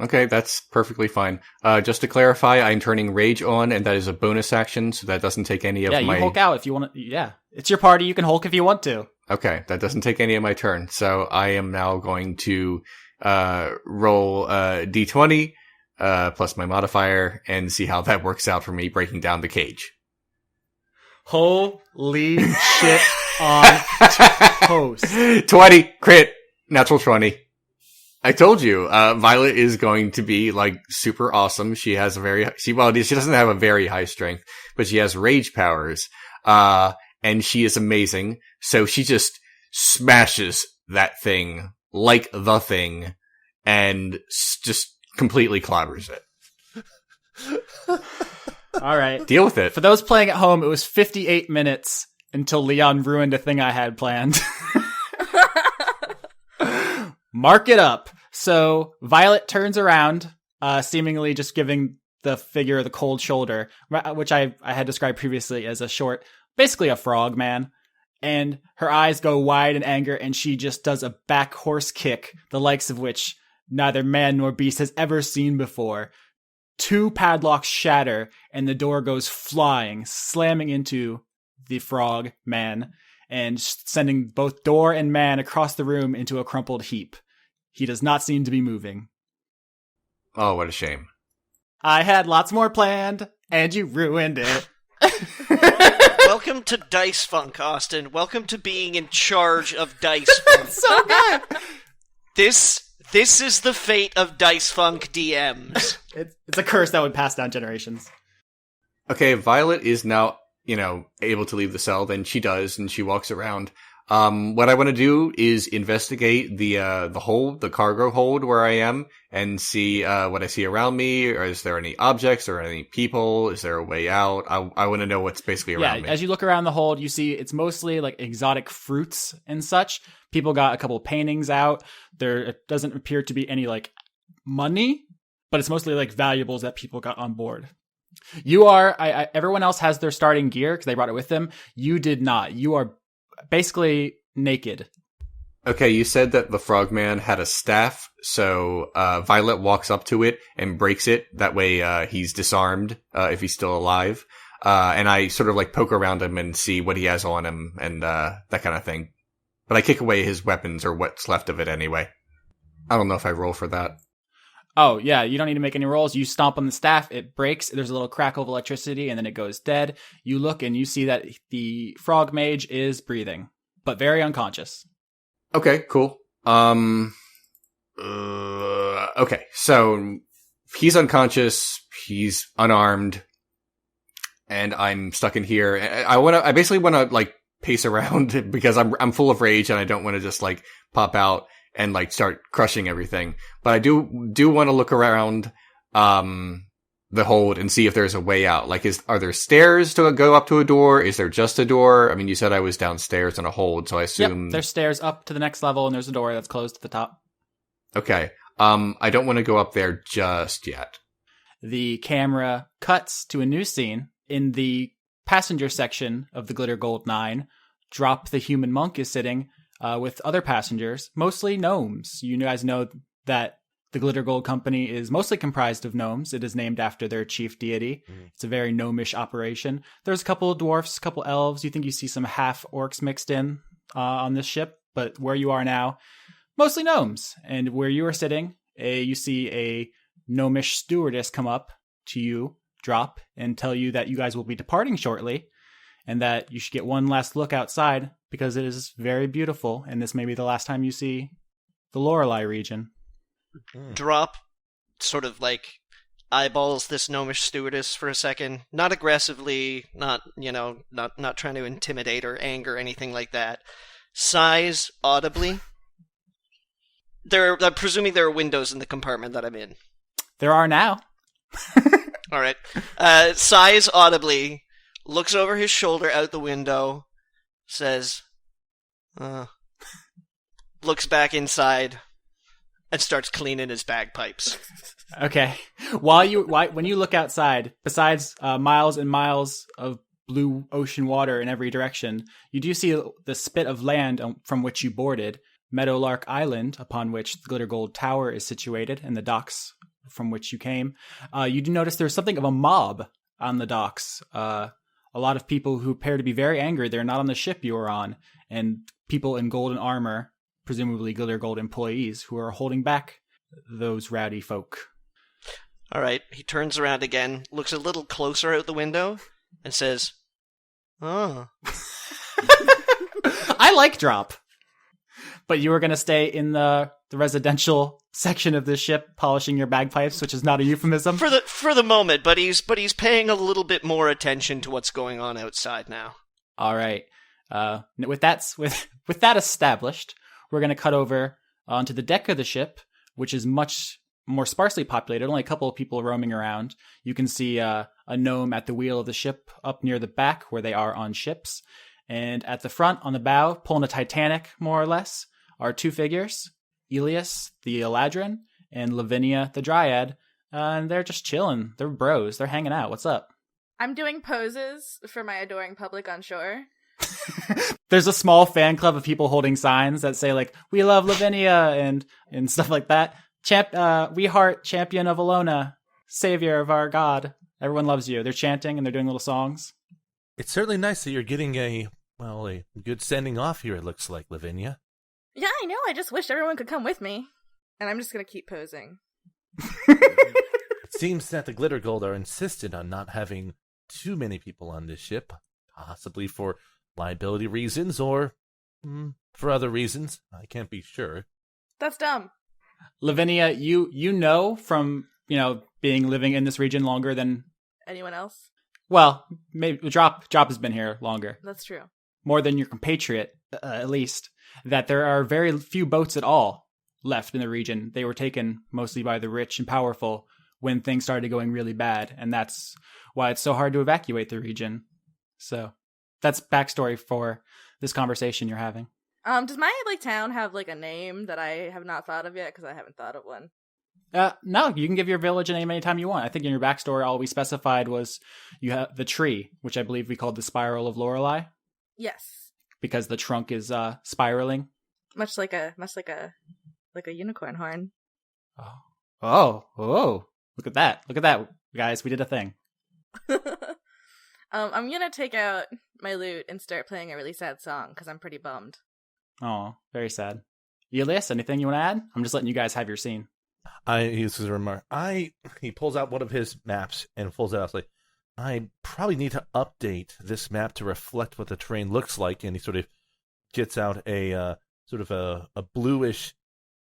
Okay, that's perfectly fine. Just to clarify, I'm turning rage on, and that is a bonus action, so that doesn't take any of my... Yeah, you Hulk out if you want to. Yeah, it's your party. You can Hulk if you want to. Okay, that doesn't take any of my turn. So I am now going to roll d20 plus my modifier and see how that works out for me breaking down the cage. Holy shit on toast. 20, crit, natural 20. I told you, Violet is going to be, like, super awesome. She has she doesn't have a very high strength, but she has rage powers. And she is amazing. So she just smashes that thing like the thing and just completely clobbers it. All right. Deal with it. For those playing at home, it was 58 minutes until Leon ruined a thing I had planned. Mark it up. So Violet turns around, seemingly just giving the figure the cold shoulder, which I had described previously as a short, basically a frog man. And her eyes go wide in anger, and she just does a back horse kick, the likes of which neither man nor beast has ever seen before. 2 padlocks shatter, and the door goes flying, slamming into the frog man, and sending both door and man across the room into a crumpled heap. He does not seem to be moving. Oh, what a shame. I had lots more planned, and you ruined it. Welcome to Dice Funk, Austin. Welcome to being in charge of Dice Funk. So good! This is the fate of Dice Funk DMs. It's a curse that would pass down generations. Okay, Violet is now, able to leave the cell, then she does, and she walks around. What I want to do is investigate the cargo hold where I am, and see what I see around me. Or is there any objects or any people? Is there a way out? I want to know what's basically around me. As you look around the hold, you see it's mostly like exotic fruits and such. People got a couple paintings out. There doesn't appear to be any like money, but it's mostly like valuables that people got on board. You are, everyone else has their starting gear because they brought it with them. You did not. You are basically naked. Okay, you said that the frogman had a staff, so Violet walks up to it and breaks it. That way he's disarmed if he's still alive. And I sort of like poke around him and see what he has on him and that kind of thing. But I kick away his weapons or what's left of it anyway. I don't know if I roll for that. Oh, yeah, you don't need to make any rolls. You stomp on the staff, it breaks, there's a little crackle of electricity, and then it goes dead. You look and you see that the frog mage is breathing, but very unconscious. Okay, cool. Okay, so he's unconscious, he's unarmed, and I'm stuck in here. I basically want to, like, pace around because I'm full of rage and I don't want to just, like, pop out and like start crushing everything. But I do want to look around the hold and see if there's a way out. Like, are there stairs to go up to a door? Is there just a door? I mean, you said I was downstairs in a hold, so I assume... Yep, there's stairs up to the next level and there's a door that's closed at the top. Okay. I don't want to go up there just yet. The camera cuts to a new scene. In the passenger section of the Glitter Gold 9, Drop the Human Monk is sitting with other passengers, mostly gnomes. You guys know that the Glitter Gold Company is mostly comprised of gnomes. It is named after their chief deity. It's a very gnomish operation. There's a couple of dwarfs, a couple elves. You think you see some half-orcs mixed in on this ship, but where you are now, mostly gnomes. And where you are sitting, you see a gnomish stewardess come up to you, Drop, and tell you that you guys will be departing shortly, and that you should get one last look outside because it is very beautiful, and this may be the last time you see the Lorelei region. Drop sort of like eyeballs this gnomish stewardess for a second, not aggressively, not trying to intimidate or anger or anything like that. Sighs audibly. I'm presuming there are windows in the compartment that I'm in. There are now. All right. Sighs audibly, looks over his shoulder out the window, says, looks back inside, and starts cleaning his bagpipes. Okay. When you look outside, besides miles and miles of blue ocean water in every direction, you do see the spit of land from which you boarded, Meadowlark Island, upon which the Glitter Gold Tower is situated, and the docks from which you came. You do notice there's something of a mob on the docks. a lot of people who appear to be very angry they're not on the ship you were on, and people in golden armor, presumably Glitter Gold employees, who are holding back those rowdy folk. All right, he turns around again, looks a little closer out the window, and says, "Oh." I like Drop. But you were going to stay in the residential section of the ship polishing your bagpipes, which is not a euphemism? For the moment, but he's paying a little bit more attention to what's going on outside now. All right. With that established, we're going to cut over onto the deck of the ship, which is much more sparsely populated, only a couple of people roaming around. You can see a gnome at the wheel of the ship up near the back where they are on ships. And at the front, on the bow, pulling a Titanic, more or less, are two figures, Elias, the Eladrin, and Lavinia, the Dryad. And they're just chilling. They're bros. They're hanging out. What's up? I'm doing poses for my adoring public on shore. There's a small fan club of people holding signs that say, like, "We love Lavinia," and stuff like that. We heart champion of Alona, savior of our god. Everyone loves you. They're chanting and they're doing little songs. It's certainly nice that you're getting a good sending off here, it looks like, Lavinia. Yeah, I know. I just wish everyone could come with me. And I'm just going to keep posing. It seems that the Glitter Gold are insistent on not having too many people on this ship, possibly for liability reasons or for other reasons. I can't be sure. That's dumb. Lavinia, you know from, living in this region longer than anyone else? Well, maybe Drop has been here longer. That's true. More than your compatriot, at least. That there are very few boats at all left in the region. They were taken mostly by the rich and powerful when things started going really bad, and that's why it's so hard to evacuate the region. So that's backstory for this conversation you're having. Does my town have a name that I have not thought of yet? Because I haven't thought of one. No, you can give your village a name anytime you want. I think in your backstory, all we specified was you have the tree, which I believe we called the Spiral of Lorelei. Yes. Because the trunk is spiraling. Much like a unicorn horn. Oh! Look at that, guys! We did a thing. I'm gonna take out my lute and start playing a really sad song because I'm pretty bummed. Oh, very sad. Elias, anything you want to add? I'm just letting you guys have your scene. He pulls out one of his maps and pulls it out. Like, I probably need to update this map to reflect what the terrain looks like. And he sort of gets out a bluish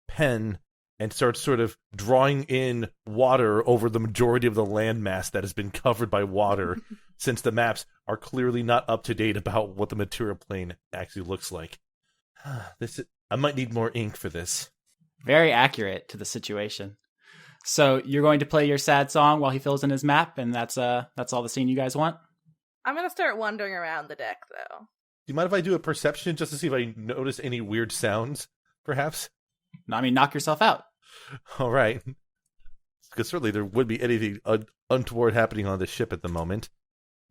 pen and starts sort of drawing in water over the majority of the landmass that has been covered by water, since the maps are clearly not up to date about what the material plane actually looks like. I might need more ink for this. Very accurate to the situation. So you're going to play your sad song while he fills in his map, and that's all the scene you guys want? I'm going to start wandering around the deck, though. Do you mind if I do a perception just to see if I notice any weird sounds, perhaps? No, I mean, knock yourself out. All right. Because certainly there would be anything untoward happening on the ship at the moment.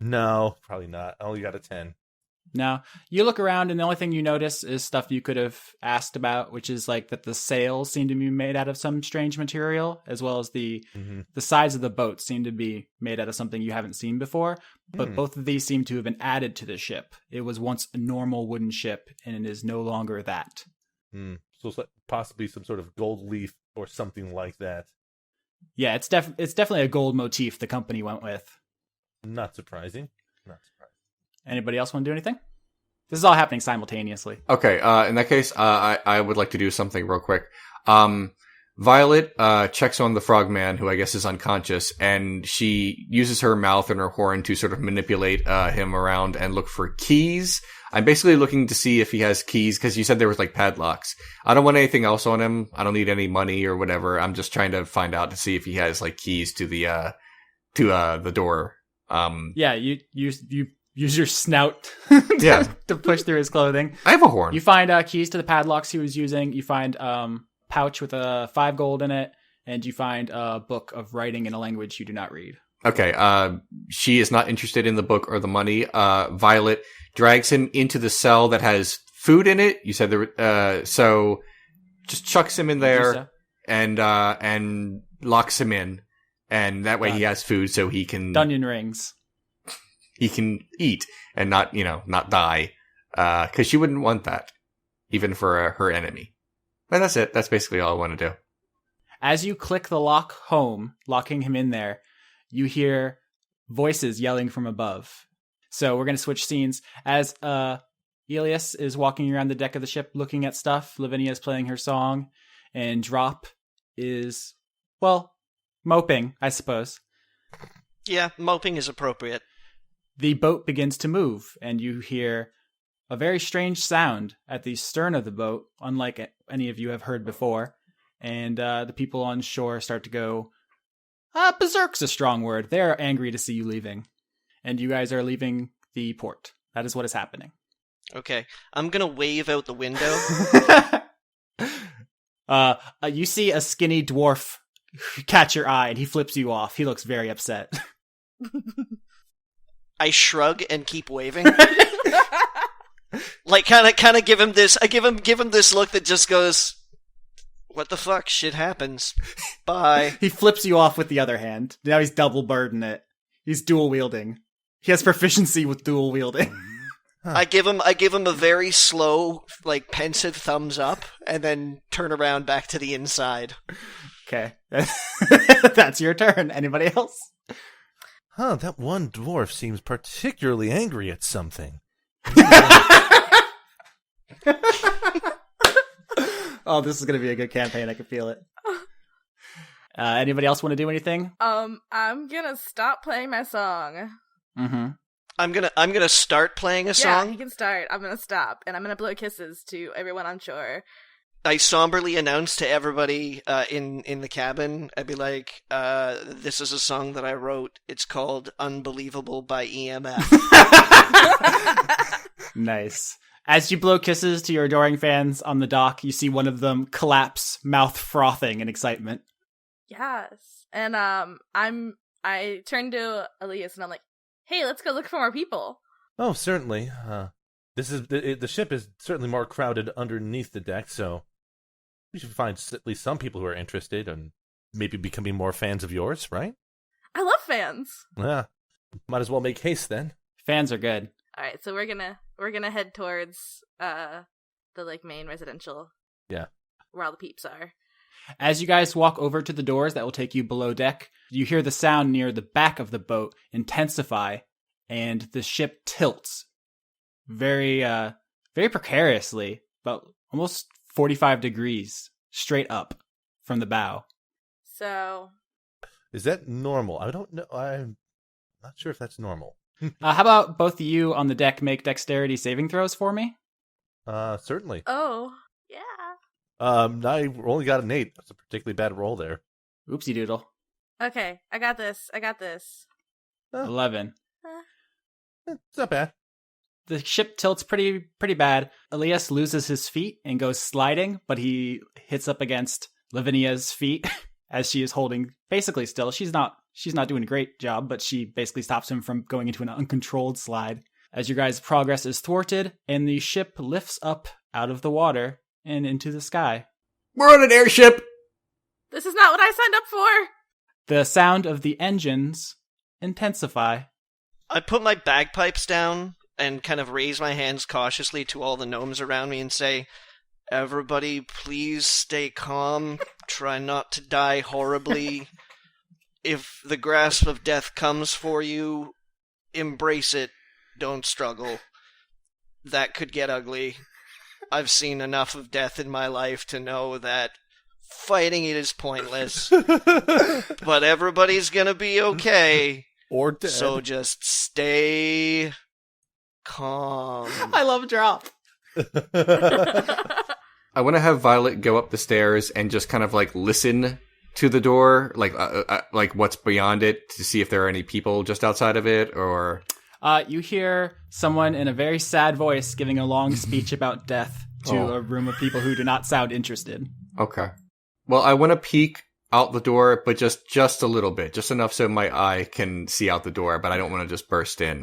No, probably not. I only got a 10. No, you look around and the only thing you notice is stuff you could have asked about, which is that the sails seem to be made out of some strange material, as well as the sides of the boat seem to be made out of something you haven't seen before. But both of these seem to have been added to the ship. It was once a normal wooden ship, and it is no longer that. So it's possibly some sort of gold leaf or something like that. Yeah, it's definitely a gold motif the company went with. Not surprising. Anybody else want to do anything? This is all happening simultaneously. Okay, in that case, I would like to do something real quick. Violet checks on the frogman, who I guess is unconscious, and she uses her mouth and her horn to sort of manipulate him around and look for keys. I'm basically looking to see if he has keys, because you said there was padlocks. I don't want anything else on him. I don't need any money or whatever. I'm just trying to find out to see if he has keys to the door. Yeah, you use your snout to push through his clothing. I have a horn. You find keys to the padlocks he was using. You find pouch with 5 gold in it, and you find a book of writing in a language you do not read. Okay, she is not interested in the book or the money. Violet drags him into the cell that has food in it. You said there, so just chucks him in there and locks him in, and that way he has food so he can... Dungeon rings. he can eat and not die. 'Cause she wouldn't want that, even for her enemy. And that's it. That's basically all I want to do. As you click the lock home, locking him in there, you hear voices yelling from above. So we're going to switch scenes. As Elias is walking around the deck of the ship looking at stuff, Lavinia is playing her song, and Drop is, well, moping, I suppose. Yeah, moping is appropriate. The boat begins to move, and you hear a very strange sound at the stern of the boat, unlike any of you have heard before. And the people on shore start to go, berserk's a strong word. They're angry to see you leaving. And you guys are leaving the port. That is what is happening. Okay, I'm gonna wave out the window. You see a skinny dwarf catch your eye, and he flips you off. He looks very upset. I shrug and keep waving. Like, kind of give him this. I give him this look that just goes, "What the fuck? Shit happens. Bye." He flips you off with the other hand. Now he's double burden it. He's dual wielding. He has proficiency with dual wielding. I give him a very slow, like, pensive thumbs up, and then turn around back to the inside. Okay. That's your turn. Anybody else? That one dwarf seems particularly angry at something. Oh, this is going to be a good campaign. I can feel it. Anybody else want to do anything? I'm gonna stop playing my song. Mm-hmm. I'm gonna start playing a song. Yeah, he can start. I'm gonna stop, and I'm gonna blow kisses to everyone on shore. I somberly announce to everybody in the cabin. I'd be like, "This is a song that I wrote. It's called Unbelievable by EMF." Nice. As you blow kisses to your adoring fans on the dock, you see one of them collapse, mouth frothing in excitement. Yes, and I turn to Elias and I'm like, "Hey, let's go look for more people." Oh, certainly. The ship is certainly more crowded underneath the deck, so we should find at least some people who are interested and maybe becoming more fans of yours, right? I love fans. Yeah, might as well make haste then. Fans are good. All right, so we're gonna head towards the like main residential. Yeah, where all the peeps are. As you guys walk over to the doors that will take you below deck, you hear the sound near the back of the boat intensify, and the ship tilts very precariously, about almost 45 degrees straight up from the bow. So, is that normal? I don't know. I'm not sure if that's normal. How about both of you on the deck make dexterity saving throws for me? Certainly. Oh, yeah. I only got an 8. That's a particularly bad roll there. Oopsie doodle. Okay, I got this. 11. It's not bad. The ship tilts pretty bad. Elias loses his feet and goes sliding, but he hits up against Lavinia's feet as she is holding basically still. She's not doing a great job, but she basically stops him from going into an uncontrolled slide. As your guys' progress is thwarted, and the ship lifts up out of the water and into the sky. We're on an airship! This is not what I signed up for! The sound of the engines intensify. I put my bagpipes down and kind of raise my hands cautiously to all the gnomes around me and say, "Everybody, please stay calm. Try not to die horribly. If the grasp of death comes for you, embrace it. Don't struggle. That could get ugly. I've seen enough of death in my life to know that fighting it is pointless. But everybody's gonna be okay. Or dead. So just stay calm." I love Drop. I want to have Violet go up the stairs and just kind of like listen to the door, like what's beyond it, to see if there are any people just outside of it, or... You hear someone in a very sad voice giving a long speech about death to a room of people who do not sound interested. Okay. Well, I want to peek out the door, but just a little bit, just enough so my eye can see out the door, but I don't want to just burst in.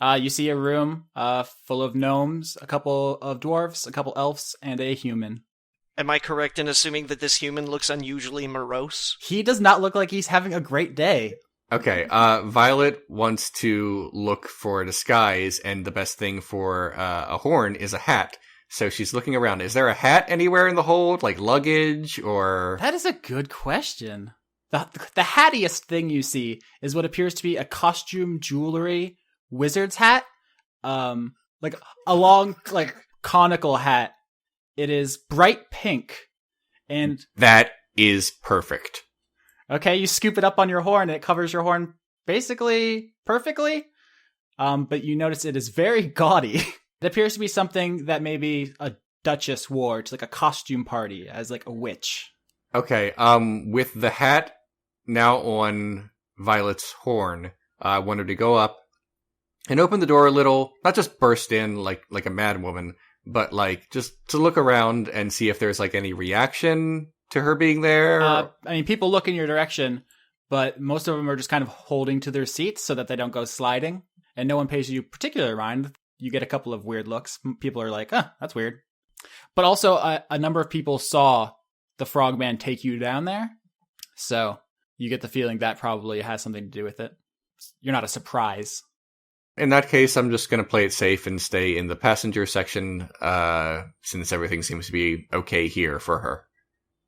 You see a room full of gnomes, a couple of dwarves, a couple elves, and a human. Am I correct in assuming that this human looks unusually morose? He does not look like he's having a great day. Okay, Violet wants to look for a disguise, and the best thing for a horn is a hat. So she's looking around. Is there a hat anywhere in the hold, like luggage or? That is a good question. The hattiest thing you see is what appears to be a costume jewelry wizard's hat. Like a long, like conical hat. It is bright pink, and that is perfect. Okay, you scoop it up on your horn, and it covers your horn basically perfectly. But you notice it is very gaudy. It appears to be something that maybe a duchess wore to like a costume party as like a witch. Okay, with the hat now on Violet's horn, I wanted to go up and open the door a little, not just burst in like a mad woman, but like just to look around and see if there's like any reaction to her being there. I mean, people look in your direction, but most of them are just kind of holding to their seats so that they don't go sliding, and no one pays you particular mind. You get a couple of weird looks. People are like, that's weird. But also, a number of people saw the frogman take you down there, so you get the feeling that probably has something to do with it. You're not a surprise. In that case, I'm just going to play it safe and stay in the passenger section, since everything seems to be okay here for her.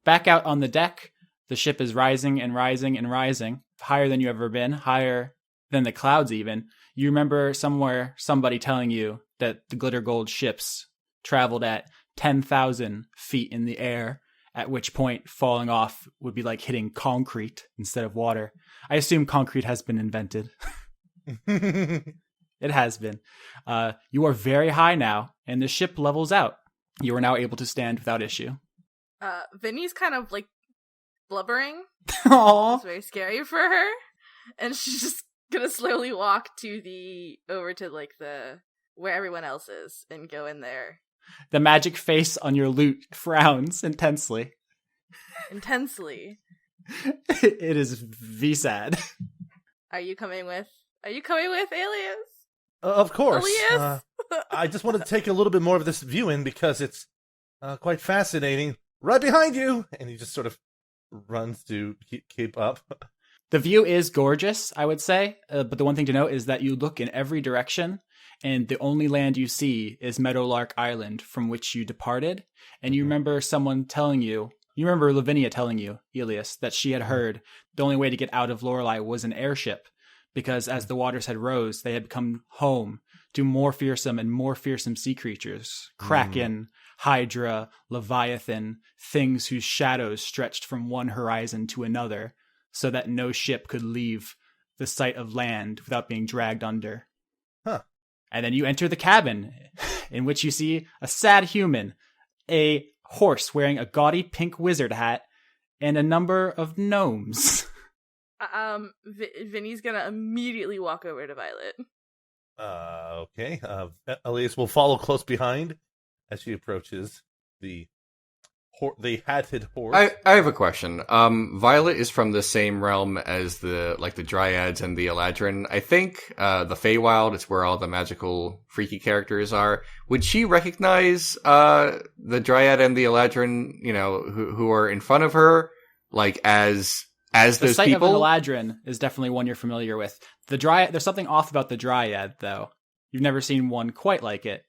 Back out on the deck, the ship is rising and rising and rising, higher than you've ever been, higher than the clouds even. You remember somebody telling you that the glitter gold ships traveled at 10,000 feet in the air, at which point falling off would be like hitting concrete instead of water. I assume concrete has been invented. It has been. You are very high now, and the ship levels out. You are now able to stand without issue. Vinny's kind of like blubbering. Aww. It's very scary for her, and she's just gonna slowly walk over to like the where everyone else is and go in there. The magic face on your lute frowns intensely. Intensely. It is V-sad. Are you coming with Alias? Of course. Alias? I just want to take a little bit more of this view in because it's quite fascinating. Right behind you! And he just sort of runs to keep up. The view is gorgeous, I would say, but the one thing to note is that you look in every direction, and the only land you see is Meadowlark Island, from which you departed. And you remember you remember Lavinia telling you, Elias, that she had heard the only way to get out of Lorelei was an airship, because as the waters had rose, they had become home to more fearsome sea creatures. Kraken, Hydra, Leviathan, things whose shadows stretched from one horizon to another, so that no ship could leave the sight of land without being dragged under. Huh. And then you enter the cabin, in which you see a sad human, a horse wearing a gaudy pink wizard hat, and a number of gnomes. Vinny's gonna immediately walk over to Violet. Okay. Elias will follow close behind as she approaches the hatted horse. I have a question. Violet is from the same realm as the Dryads and the Eladrin. I think the Feywild is where all the magical freaky characters are. Would she recognize the Dryad and the Eladrin, who are in front of her, like as those people? The sight of an Eladrin is definitely one you're familiar with. The Dryad, there's something off about the Dryad, though. You've never seen one quite like it.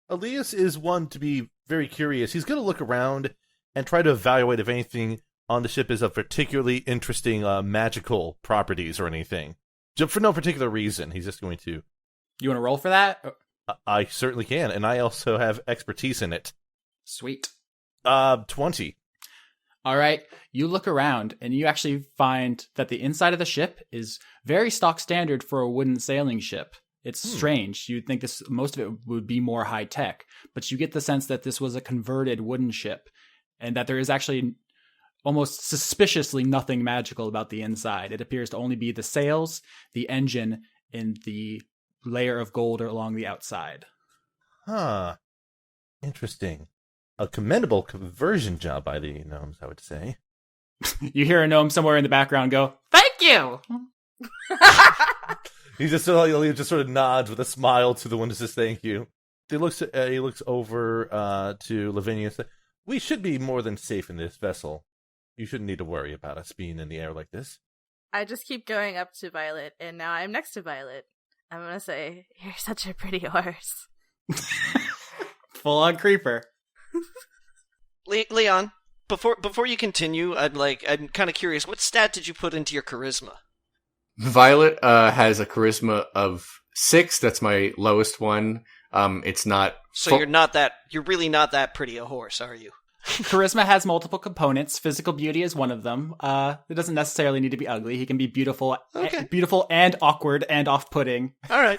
Elias is one to be very curious. He's going to look around and try to evaluate if anything on the ship is of particularly interesting magical properties or anything. Just for no particular reason. He's just going to... You want to roll for that? I certainly can, and I also have expertise in it. Sweet. 20. All right, you look around, and you actually find that the inside of the ship is very stock standard for a wooden sailing ship. It's strange. You'd think most of it would be more high-tech, but you get the sense that this was a converted wooden ship, and that there is actually almost suspiciously nothing magical about the inside. It appears to only be the sails, the engine, and the layer of gold along the outside. Huh. Interesting. A commendable conversion job by the gnomes, I would say. You hear a gnome somewhere in the background go, "Thank you!" He just sort of nods with a smile to the one that says thank you. He looks over to Lavinia and says, "We should be more than safe in this vessel. You shouldn't need to worry about us being in the air like this." I just keep going up to Violet, and now I'm next to Violet. I'm gonna say, "You're such a pretty horse." Full on creeper. Leon, before you continue, I'm kind of curious. What stat did you put into your charisma? Violet has a charisma of 6. That's my lowest one. It's not. So you're really not that pretty a horse, are you? Charisma has multiple components. Physical beauty is one of them. It doesn't necessarily need to be ugly. He can be beautiful, beautiful and awkward and off-putting. All right.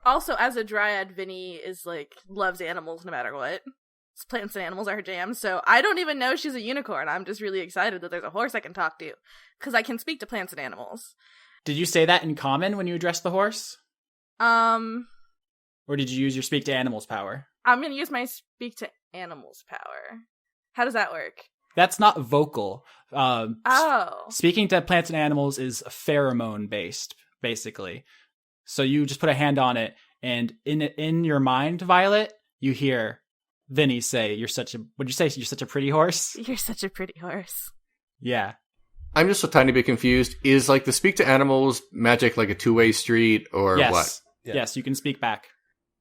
Also, as a dryad, Vinny is loves animals no matter what. Plants and animals are her jam, so I don't even know she's a unicorn. I'm just really excited that there's a horse I can talk to, because I can speak to plants and animals. Did you say that in common when you addressed the horse? Or did you use your speak to animals power? I'm gonna use my speak to animals power. How does that work? That's not vocal. Speaking to plants and animals is pheromone based, basically. So you just put a hand on it, and in your mind, Violet, you hear Vinny say, would you say you're such a pretty horse? You're such a pretty horse. Yeah. I'm just a tiny bit confused. Is the speak to animals magic like a two-way street or what? Yeah. Yes, you can speak back.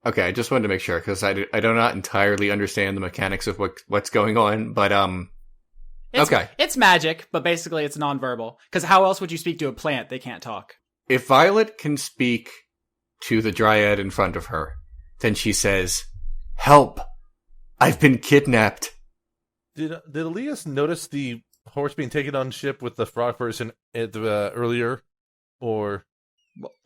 Okay, I just wanted to make sure, because I do not entirely understand the mechanics of what's going on, but okay. It's magic, but basically it's nonverbal. Because how else would you speak to a plant? They can't talk. If Violet can speak to the dryad in front of her, then she says, "Help! I've been kidnapped." Did Elias notice the horse being taken on ship with the frog person earlier? Or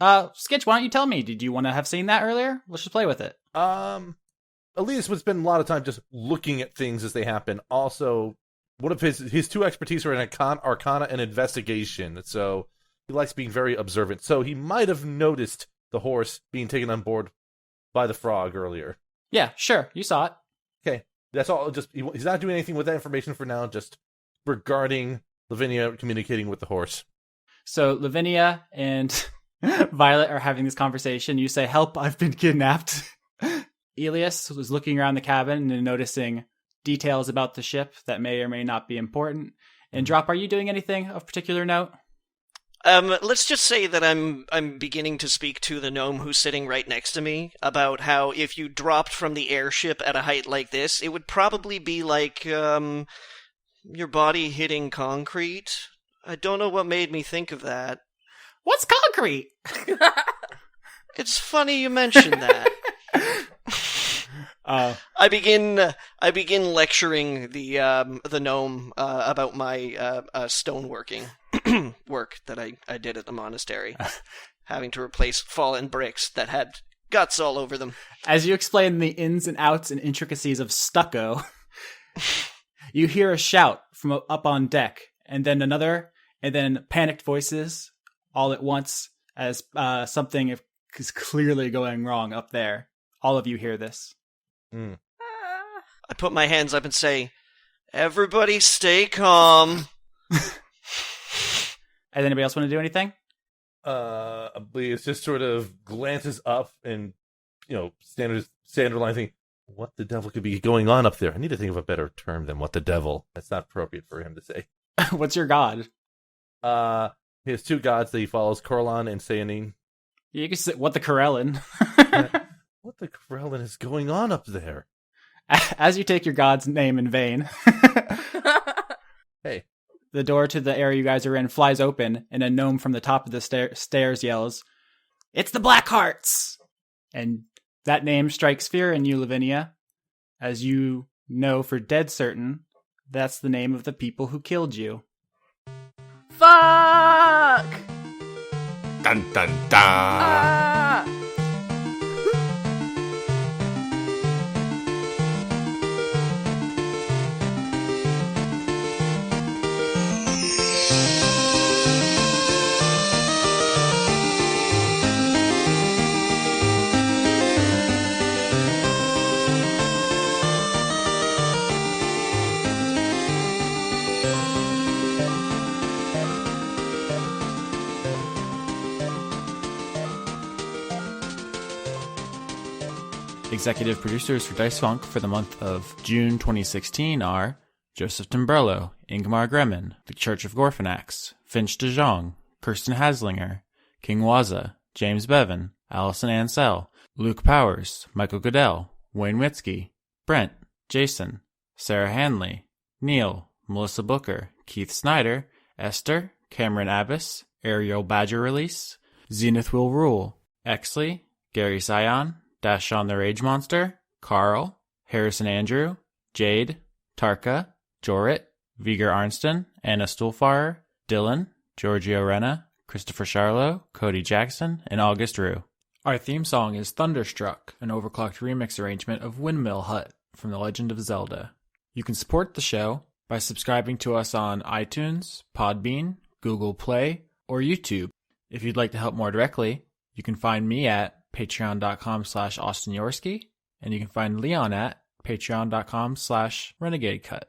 Skitch, why don't you tell me? Did you want to have seen that earlier? Let's just play with it. Elias would spend a lot of time just looking at things as they happen. Also, one of his two expertise are in arcana and investigation, so he likes being very observant. So he might have noticed the horse being taken on board by the frog earlier. Yeah, sure. You saw it. Okay, that's all. Just he's not doing anything with that information for now. Just regarding Lavinia communicating with the horse. So Lavinia and Violet are having this conversation. You say, "Help, I've been kidnapped." Elias was looking around the cabin and noticing details about the ship that may or may not be important. And Drop, are you doing anything of particular note? Let's just say that I'm beginning to speak to the gnome who's sitting right next to me about how if you dropped from the airship at a height like this, it would probably be like your body hitting concrete. I don't know what made me think of that. What's concrete? It's funny you mentioned that. I begin lecturing the gnome about my stoneworking work that I did at the monastery, having to replace fallen bricks that had guts all over them. As you explain the ins and outs and intricacies of stucco, you hear a shout from up on deck, and then another, and then panicked voices all at once as something is clearly going wrong up there. All of you hear this. Mm. I put my hands up and say, "Everybody stay calm." Does anybody else want to do anything? Elias just sort of glances up and, standard line thing. What the devil could be going on up there? I need to think of a better term than what the devil. That's not appropriate for him to say. What's your god? He has two gods that he follows, Corlan and Sayanine. You can say, what the Corellin? What the Corellin is going on up there? As you take your god's name in vain. Hey. The door to the area you guys are in flies open, and a gnome from the top of the stairs yells, "It's the Blackhearts!" And that name strikes fear in you, Lavinia. As you know for dead certain, that's the name of the people who killed you. Fuck! Dun dun dun! Executive producers for Dice Funk for the month of June 2016 are Joseph Timberlo, Ingmar Gremin, The Church of Gorfanax, Finch de Jong, Kirsten Haslinger, King Waza, James Bevan, Allison Ansell, Luke Powers, Michael Goodell, Wayne Witzke, Brent, Jason, Sarah Hanley, Neil, Melissa Booker, Keith Snyder, Esther, Cameron Abbas, Ariel Badger Release, Zenith Will Rule, Exley, Gary Sion, Dashon the Rage Monster, Carl, Harrison Andrew, Jade, Tarka, Jorrit, Viger Arnston, Anna Stuhlfarer, Dylan, Giorgio Renna, Christopher Charlo, Cody Jackson, and August Rue. Our theme song is Thunderstruck, an overclocked remix arrangement of Windmill Hut from The Legend of Zelda. You can support the show by subscribing to us on iTunes, Podbean, Google Play, or YouTube. If you'd like to help more directly, you can find me at patreon.com/AustinYorsky, and you can find Leon at patreon.com/RenegadeCut.